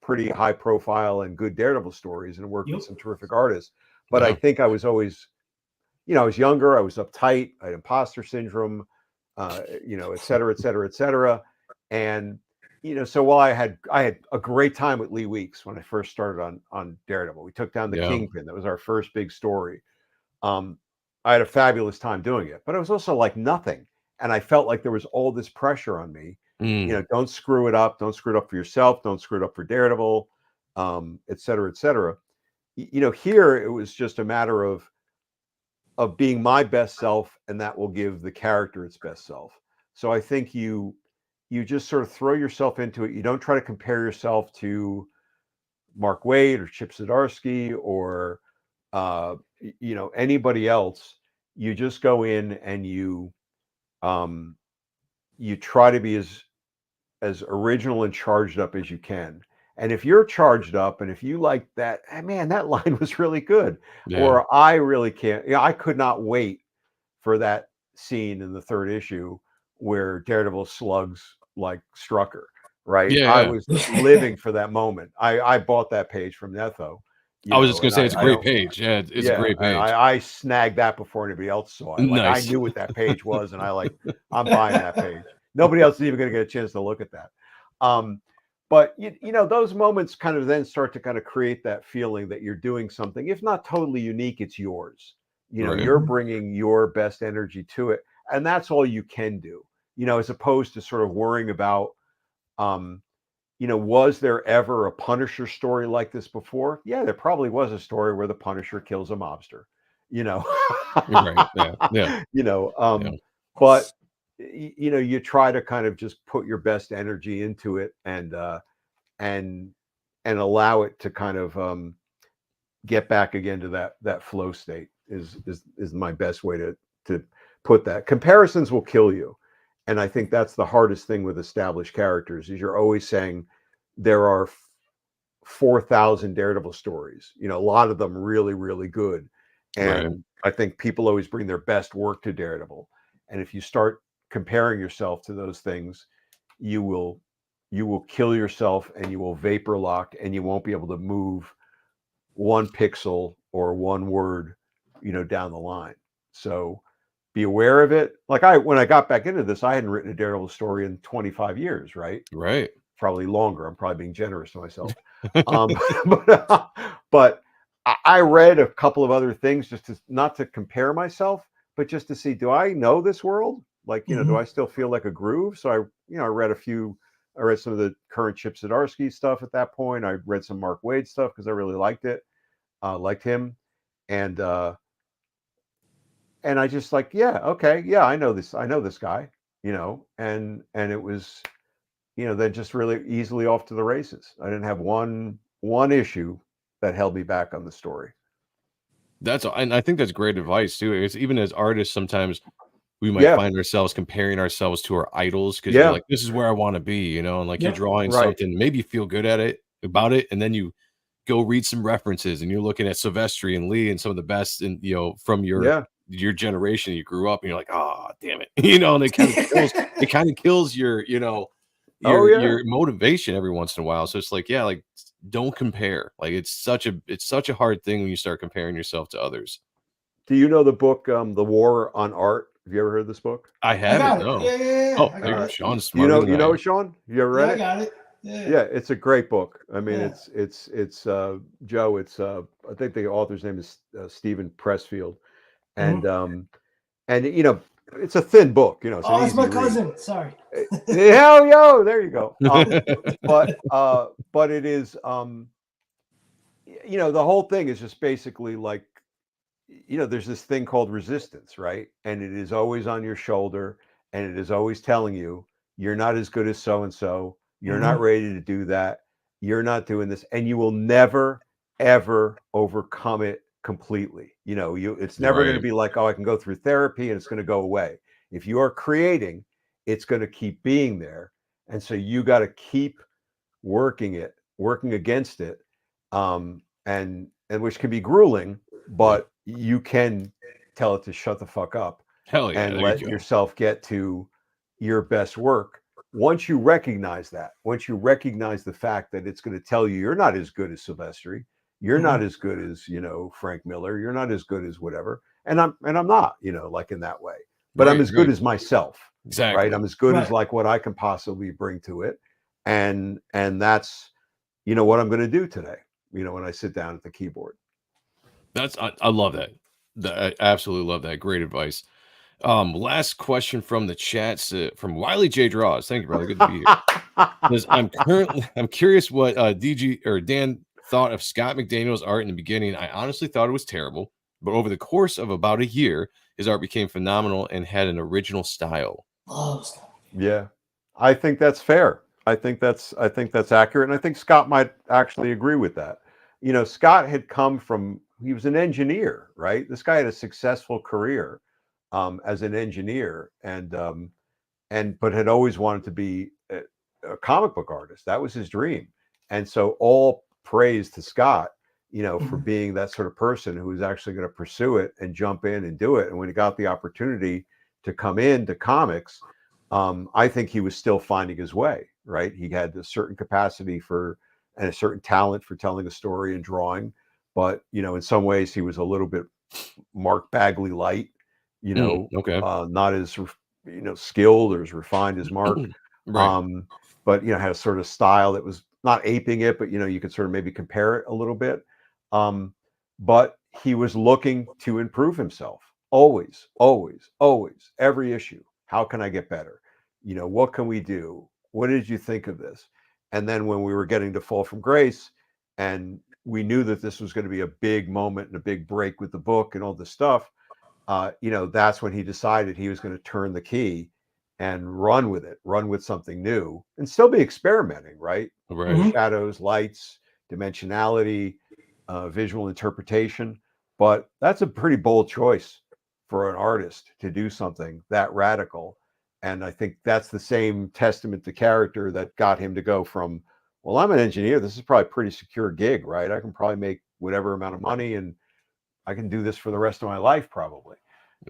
pretty high profile and good Daredevil stories and worked with some terrific artists. But I think I was always, you know, I was younger, I was uptight, I had imposter syndrome, you know, et cetera, et cetera, et cetera. And, you know, so while I had a great time with Lee Weeks when I first started on Daredevil. We took down the Kingpin. That was our first big story. I had a fabulous time doing it, but it was also like nothing. And I felt like there was all this pressure on me. You know, don't screw it up. Don't screw it up for yourself. Don't screw it up for Daredevil, et cetera, et cetera. You know, here it was just a matter of being my best self, and that will give the character its best self. So I think you just sort of throw yourself into it. You don't try to compare yourself to Mark Waid or Chip Zdarsky or you know, anybody else. You just go in and you try to be as original and charged up as you can. And if you're charged up and if you like that, man, that line was really good. Or I really can't, you know, I could not wait for that scene in the 3rd issue where Daredevil slugs like Strucker, right? Yeah, I yeah. was living for that moment. I bought that page from Netho. I was just gonna And say it's a great don't, page. Yeah, it's a yeah, great page. I snagged that before anybody else saw it. Like I Nice. knew what that page was, and I'm buying that page. Nobody else is even going to get a chance to look at that. But you know, those moments kind of then start to kind of create that feeling that you're doing something, if not totally unique, it's yours. You know, Right. you're bringing your best energy to it, and that's all you can do. You know, as opposed to sort of worrying about, you know, was there ever a Punisher story like this before? Yeah, there probably was a story where the Punisher kills a mobster. You know, Right. Yeah. Yeah. you know, Yeah. but you know, you try to kind of just put your best energy into it and allow it to kind of get back again to that flow state is my best way to put that. Comparisons will kill you. And I think that's the hardest thing with established characters is you're always saying there are 4,000 Daredevil stories, you know, a lot of them really, really good. And Right. I think people always bring their best work to Daredevil. And if you start comparing yourself to those things, you will kill yourself and you will vapor lock and you won't be able to move 1 pixel or 1 word, you know, down the line. So be aware of it. Like when I got back into this, I hadn't written a Daredevil story in 25 years, right? Right. Probably longer. I'm probably being generous to myself. But I read a couple of other things just to not to compare myself, but just to see, do I know this world? Like, you know, do I still feel like a groove? So I read some of the current Chip Zdarsky stuff at that point. I read some Mark Waid stuff because I really liked it, liked him. And I just like, yeah, okay, yeah, I know this guy, you know, and it was, you know, then just really easily off to the races. I didn't have one issue that held me back on the story. And I think that's great advice too. It's even as artists, sometimes we might find ourselves comparing ourselves to our idols because you're like, this is where I want to be, you know, and like you're drawing something, maybe you feel good at about it, and then you go read some references and you're looking at Silvestri and Lee and some of the best, and you know, from your generation you grew up, and you're like, oh damn it, you know, and it kind of kills your, you know, your motivation every once in a while. So it's like, yeah, like don't compare. Like it's such a hard thing when you start comparing yourself to others. Do you know the book The War on Art? Have you ever heard this book? I haven't. No. Yeah. Oh, Sean's you smart. know it, Sean? You ever read it? I got it. Yeah, it's a great book. I mean, it's Joe. It's I think the author's name is Stephen Pressfield, and you know, it's a thin book. You know, it's that's my cousin. Sorry. Yo, there you go. But it is, you know, the whole thing is just basically like, you know, there's this thing called resistance, right? And it is always on your shoulder, and it is always telling you you're not as good as so and so. You're not ready to do that. You're not doing this, and you will never ever overcome it completely. You know, it's never going to be like, oh, I can go through therapy and it's going to go away. If you are creating, it's going to keep being there, and so you got to keep working against it, and which can be grueling, but you can tell it to shut the fuck up. Hell yeah, and let yourself get to your best work. Once you recognize the fact that it's going to tell you you're not as good as Silvestri, you're not as good as, you know, Frank Miller, you're not as good as whatever, and I'm not, you know, like in that way, but I'm as good as myself. Exactly. Right. I'm as good as like what I can possibly bring to it, and that's, you know, what I'm going to do today. You know, when I sit down at the keyboard. I love that. I absolutely love that. Great advice. Last question from the chats from Wiley J. Draws. Thank you, brother. Good to be here. I'm curious what DG or Dan thought of Scott McDaniel's art in the beginning. I honestly thought it was terrible, but over the course of about a year, his art became phenomenal and had an original style. Yeah, I think that's fair. I think that's accurate, and I think Scott might actually agree with that. You know, Scott had he was an engineer, right? This guy had a successful career as an engineer, but had always wanted to be a comic book artist. That was his dream. And so all praise to Scott, you know, for being that sort of person who was actually going to pursue it and jump in and do it. And when he got the opportunity to come into comics, I think he was still finding his way, right? He had a certain capacity for and a certain talent for telling a story and drawing, but in some ways he was a little bit Mark Bagley light, Okay. not as skilled or as refined as Mark. Right. But had a sort of style that was not aping it, but you could sort of maybe compare it a little bit. But he was looking to improve himself always, always, always, every issue. How can I get better? What can we do? What did you think of this? And then when we were getting to Fall from Grace, and we knew that this was going to be a big moment and a big break with the book and all this stuff, that's when he decided he was going to turn the key and run with it, run with something new, and still be experimenting, right? Right. Shadows, lights, dimensionality, visual interpretation. But that's a pretty bold choice for an artist to do something that radical. And I think that's the same testament to character that got him to go from, well, I'm an engineer. This is probably a pretty secure gig, right? I can probably make whatever amount of money and I can do this for the rest of my life, probably.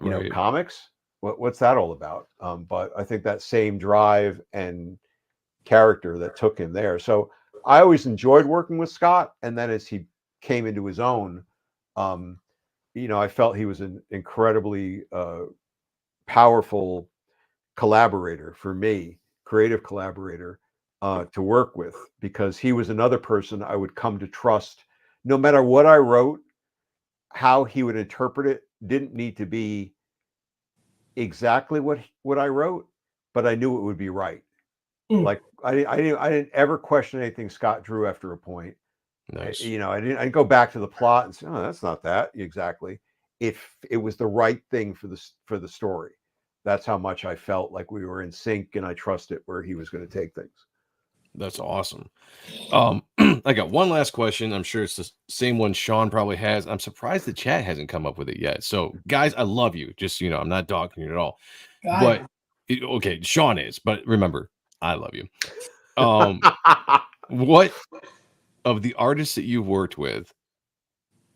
Right. Comics, what's that all about? But I think that same drive and character that took him there. So I always enjoyed working with Scott. And then as he came into his own, I felt he was an incredibly powerful collaborator for me, creative collaborator to work with, because he was another person I would come to trust. No matter what I wrote, how he would interpret it didn't need to be exactly what I wrote, but I knew it would be right. Like I didn't ever question anything Scott drew after a point. Nice. I didn't go back to the plot and say, oh, that's not that exactly. If it was the right thing for the story, that's how much I felt like we were in sync, and I trusted where he was going to take things. That's awesome. I got one last question. I'm sure it's the same one Sean probably has. I'm surprised the chat hasn't come up with it yet. So, guys, I love you. Just I'm not dogging you at all. But okay, Sean is. But remember, I love you. What of the artists that you've worked with?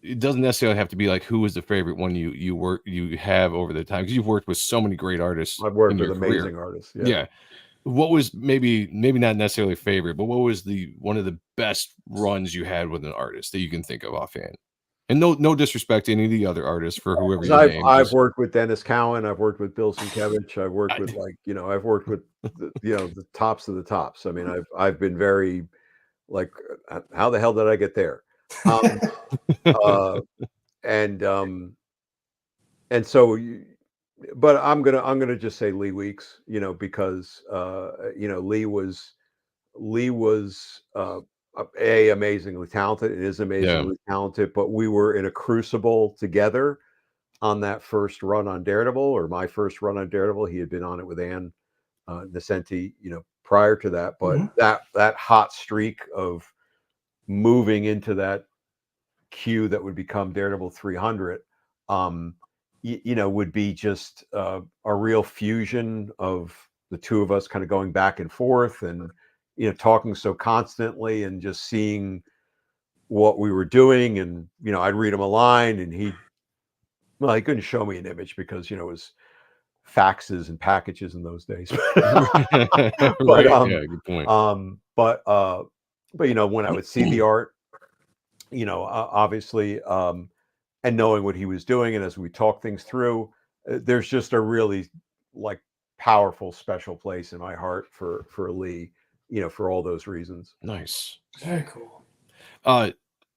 It doesn't necessarily have to be like who is the favorite one you have over the time, because you've worked with so many great artists. I've worked with amazing artists. Yeah. What was maybe not necessarily favorite, but what was one of the best runs you had with an artist that you can think of offhand? And no disrespect to any of the other artists for whoever you name. I've worked with Dennis Cowan. I've worked with Bill Sienkiewicz. I've worked with I've worked with the tops of the tops. I mean, I've been very like, how the hell did I get there? And so. But I'm gonna just say Lee Weeks, because Lee was amazingly talented. It is amazingly talented, but we were in a crucible together on that first run on Daredevil, or my first run on Daredevil. He had been on it with Ann Nesenti, prior to that. But that hot streak of moving into that queue that would become Daredevil 300. Would be just a real fusion of the two of us kind of going back and forth and, talking so constantly and just seeing what we were doing. And, I'd read him a line and he couldn't show me an image because, it was faxes and packages in those days. Right. Yeah, good point. But when I would see the art, obviously, and knowing what he was doing, and as we talk things through, there's just a really powerful, special place in my heart for Lee, for all those reasons. Nice. Very cool.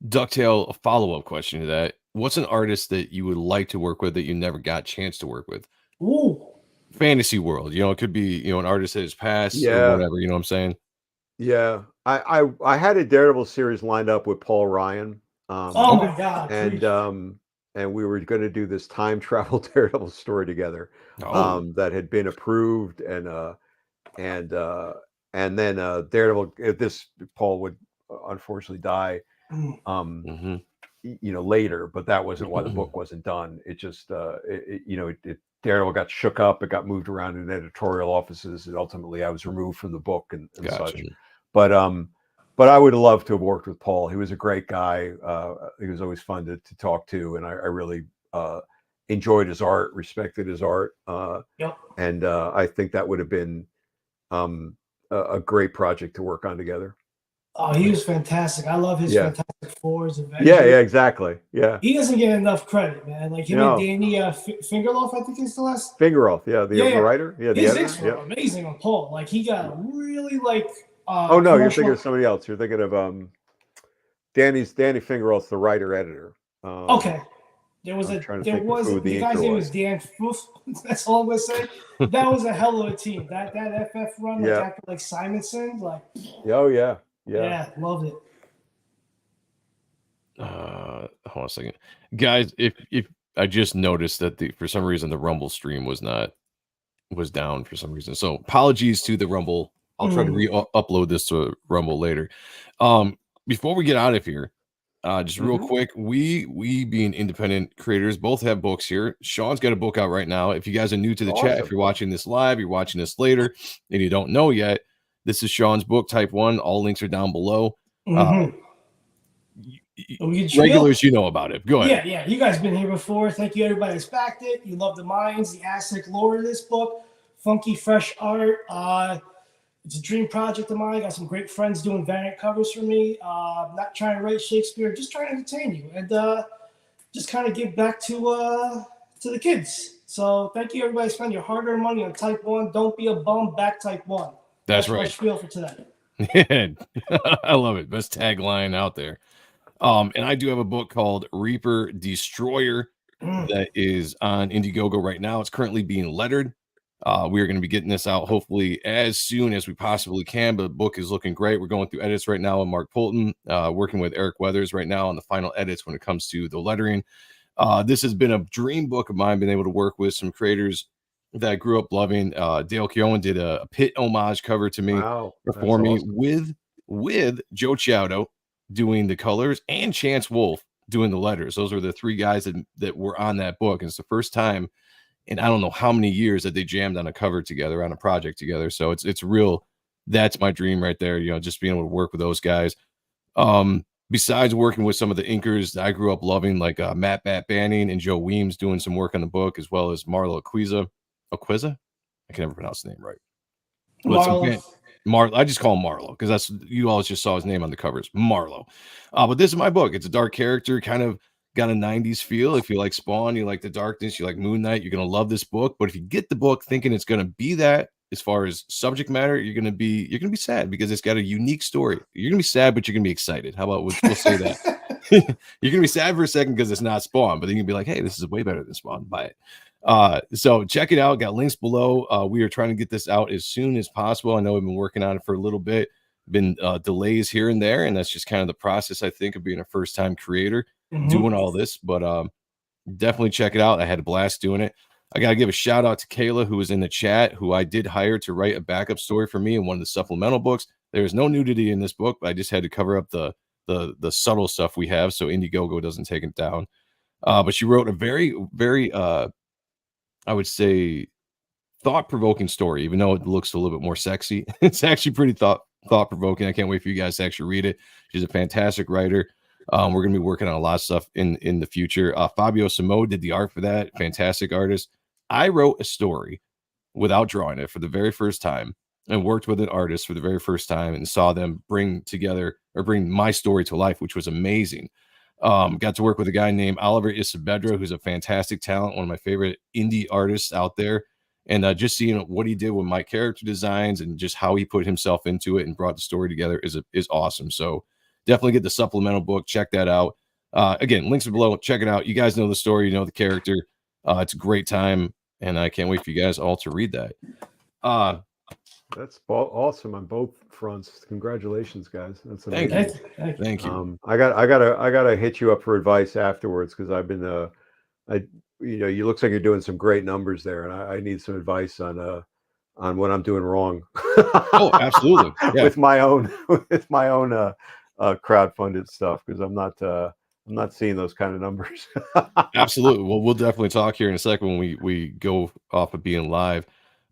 Ducktail, a follow-up question to that. What's an artist that you would like to work with that you never got a chance to work with? Ooh. Fantasy world. It could be, an artist that has passed or whatever, you know what I'm saying? Yeah. I had a Daredevil series lined up with Paul Ryan. Oh my God! And we were going to do this time travel Daredevil story together, that had been approved, and then Daredevil. This Paul would unfortunately die, later, but that wasn't why the book wasn't done. It just, Daredevil got shook up. It got moved around in editorial offices, and ultimately I was removed from the book and such. But I would have loved to have worked with Paul. He was a great guy. He was always fun to talk to, and I really enjoyed his art, respected his art, Yep. and I think that would have been a great project to work on together. Oh, he was fantastic. I love his Yeah. Fantastic Fours. Avengers. Yeah, exactly. Yeah, He doesn't get enough credit, man. Like him No. and Danny Fingerloaf, I think is the last. Fingeroff, the writer, the His editor. inks were amazing on Paul. Like he got really like. Oh no, you're commercial- thinking of somebody else. You're thinking of Danny Fingeroff's the writer editor. Okay. There was I'm trying to there think was who the the guy's inker name was. was Dan Foof. That's all I'm gonna say. That was a hell of a team. That FF run, like Yeah. after like Simonson, like Oh yeah. loved it. Hold on a second, guys. If I just noticed that for some reason the Rumble stream was down for some reason. So apologies to the Rumble. I'll try to upload this to Rumble later. Before we get out of here, just real quick, we being independent creators both have books here. Sean's got a book out right now. If you guys are new to the chat, if you're watching this live, you're watching this later, and you don't know yet, this is Sean's book, Type 1. All links are down below. Regulars, you know about it. Go ahead. Yeah. You guys been here before. Thank you, everybody that's backed it. You love the minds, the Aztec lore of this book. Funky, fresh art. It's a dream project of mine. Got some great friends doing variant covers for me. Not trying to write Shakespeare, just trying to entertain you and just kind of give back to the kids. So thank you, everybody. Spend your hard-earned money on Type 1. Don't be a bum. Back Type 1. That's my right. spiel for today. I love it. Best tagline out there. And I do have a book called Reaper Destroyer that is on Indiegogo right now. It's currently being lettered. We are going to be getting this out hopefully as soon as we possibly can, but the book is looking great. We're going through edits right now with Mark Polton, working with Eric Weathers right now on the final edits when it comes to the lettering. This has been a dream book of mine, being able to work with some creators that I grew up loving. Dale Keown did a Pit homage cover to me for me awesome. with Joe Ciauto doing the colors and Chance Wolf doing the letters. Those are the three guys that were on that book. And it's the first time in I don't know how many years that they jammed on a cover together, on a project together. So it's real. That's my dream right there. You know, just being able to work with those guys. Besides working with some of the inkers that I grew up loving, like Matt Banning and Joe Weems doing some work on the book, as well as Marlo Aquiza. I can never pronounce the name right. I just call him Marlo because that's you always just saw his name on the covers, Marlo. But this is my book. It's a dark character, kind of got a 90s feel. If you like Spawn, you like the darkness, you like Moon Knight, you're gonna love this book. But if you get the book thinking it's gonna be that as far as subject matter, you're gonna be sad because it's got a unique story. You're gonna be sad, but you're gonna be excited. How about we'll say that? You're gonna be sad for a second because it's not Spawn, but then you can be like, hey, this is way better than Spawn. Buy it. So check it out. Got links below. We are trying to get this out as soon as possible. I know we've been working on it for a little bit, been delays here and there, and that's just kind of the process, I think, of being a first-time creator doing all this. But definitely check it out. I had a blast doing it. I got to give a shout out to Kayla, who was in the chat, who I did hire to write a backup story for me in one of the supplemental books. There is no nudity in this book, but I just had to cover up the subtle stuff we have so Indiegogo doesn't take it down. But she wrote a very, very I would say thought-provoking story, even though it looks a little bit more sexy. It's actually pretty thought-provoking. I can't wait for you guys to actually read it. She's a fantastic writer. We're going to be working on a lot of stuff in the future. Fabio Samo did the art for that. Fantastic artist. I wrote a story without drawing it for the very first time and worked with an artist for the very first time and saw them bring my story to life, which was amazing. Got to work with a guy named Oliver Isabedra, who's a fantastic talent, one of my favorite indie artists out there. And just seeing what he did with my character designs and just how he put himself into it and brought the story together is awesome. So definitely get the supplemental book. Check that out. Again, links are below. Check it out. You guys know the story. You know the character. It's a great time. And I can't wait for you guys all to read that. That's awesome on both fronts. Congratulations, guys. That's amazing. Thank you. I gotta hit you up for advice afterwards because I've been you looks like you're doing some great numbers there, and I need some advice on what I'm doing wrong. Oh, absolutely. Yeah. with my own crowdfunded stuff because I'm not seeing those kind of numbers. Absolutely. Well, we'll definitely talk here in a second when we go off of being live.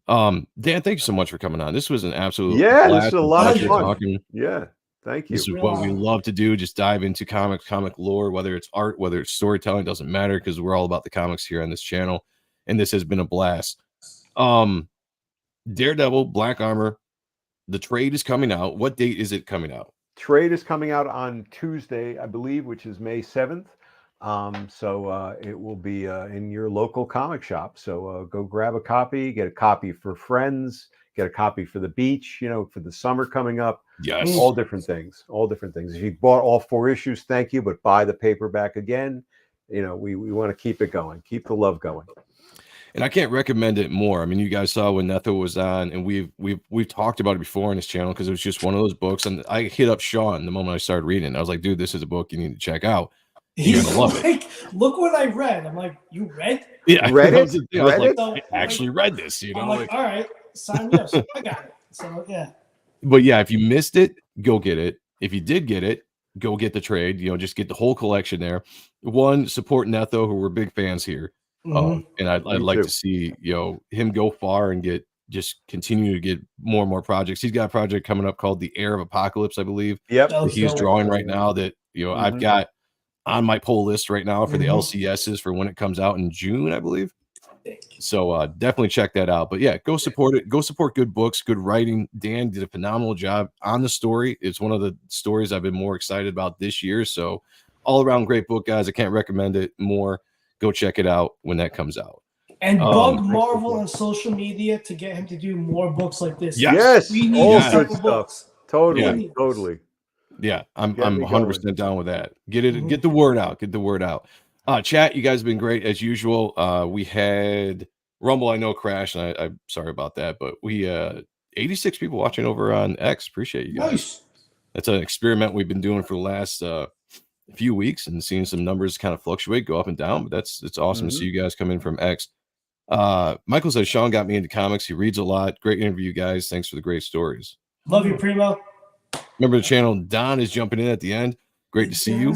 Dan, thank you so much for coming on. This was an absolute this is a lot of fun. talking. Yeah, Thank you. This is what we love to do. Just dive into comics, comic lore, whether it's art, whether it's storytelling, doesn't matter because we're all about the comics here on this channel. And this has been a blast. Daredevil, Black Armor, the trade is coming out. What date is it coming out? Trade is coming out on Tuesday, I believe, which is May 7th. So it will be in your local comic shop. So go grab a copy, get a copy for friends, get a copy for the beach, for the summer coming up. Yes. All different things. If you bought all 4 issues, thank you, but buy the paperback again. We want to keep it going, keep the love going. And I can't recommend it more. I mean, you guys saw when Netho was on, and we've talked about it before on this channel because it was just one of those books. And I hit up Sean the moment I started reading. I was like, dude, this is a book you need to check out. You're gonna love it. Look what I read. I'm like, you read? Yeah, read it. I was like, I actually read this. I'm like, all right, sign me up. So I got it. So yeah. But yeah, if you missed it, go get it. If you did get it, go get the trade. Just get the whole collection there. One, support Netho, who we're big fans here. And I'd like to see him go far and continue to get more and more projects. He's got a project coming up called The Heir of Apocalypse, I believe. Yep. That he's drawing right now that I've got on my pull list right now for the LCSs for when it comes out in June, I believe. So definitely check that out. But yeah, go support it. Go support good books, good writing. Dan did a phenomenal job on the story. It's one of the stories I've been more excited about this year. So all around great book, guys. I can't recommend it more. Go check it out when that comes out. And bug Marvel on social media to get him to do more books like this. Yes, we need all good stuff. books. Totally. Yeah, I'm 100% down with that. Get the word out. Get the word out. Chat, you guys have been great as usual. We had Rumble, I know, crashed, and I'm sorry about that, but we 86 people watching over on X. Appreciate you guys. Nice. That's an experiment we've been doing for the last few weeks and seeing some numbers kind of fluctuate, go up and down. But it's awesome to see you guys come in from X. Michael says Sean got me into comics. He reads a lot. Great interview, guys. Thanks for the great stories. Love you, Primo. Remember the channel. Don is jumping in at the end. Great to see you,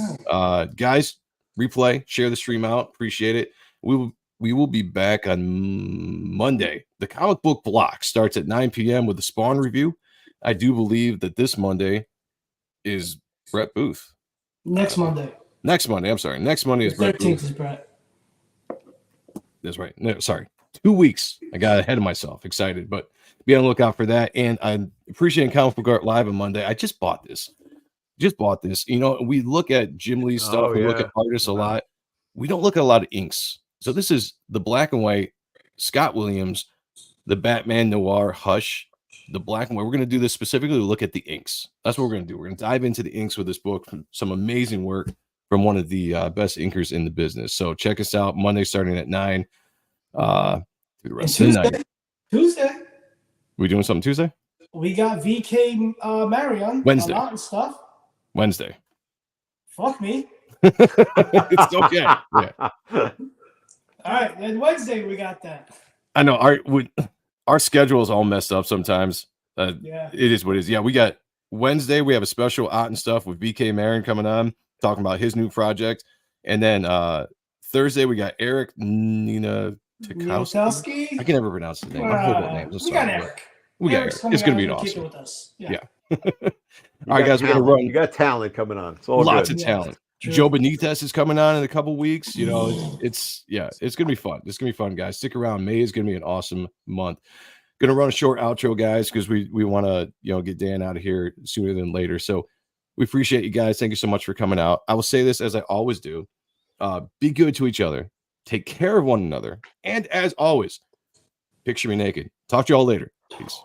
guys. Replay, share the stream out. Appreciate it. We will be back on Monday. The comic book block starts at 9 p.m. with the Spawn review. I do believe that this Monday is Brett Booth. Next Monday. I'm sorry. Next Monday is Brett 13th Booth. is Brett. That's right. No, sorry. 2 weeks. I got ahead of myself. Excited, but be on the lookout for that. And I'm appreciating Comic Book Art Live on Monday. I just bought this. We look at Jim Lee's stuff. We look at artists a lot. We don't look at a lot of inks. So this is the black and white Scott Williams, the Batman Noir Hush, the black and white. We're going to do this specifically to look at the inks. That's what we're going to do. We're going to dive into the inks with this book. Some amazing work from one of the best inkers in the business. So check us out Monday starting at 9. Through the rest of the night. Tuesday. We doing something Tuesday? We got VK Marion. Wednesday. A lot of stuff. Wednesday. Fuck me. It's okay. Yeah. All right. Then Wednesday we got that. I know our schedule is all messed up sometimes. It is what it is. Yeah, we got Wednesday. We have a special Art and Stuff with VK Marion coming on, talking about his new project. And then Thursday we got Eric Nina Tikowski. I can never pronounce his name. I'm horrible at names. We got Eric. It's going to be awesome. With us. Yeah. All right, guys, we're going to run. You got talent coming on. It's all lots good. of talent. Joe Benitez is coming on in a couple weeks. It's going to be fun. It's going to be fun, guys. Stick around. May is going to be an awesome month. Going to run a short outro, guys, because we want to get Dan out of here sooner than later. So we appreciate you guys. Thank you so much for coming out. I will say this as I always do. Be good to each other. Take care of one another. And as always, picture me naked. Talk to you all later. Peace.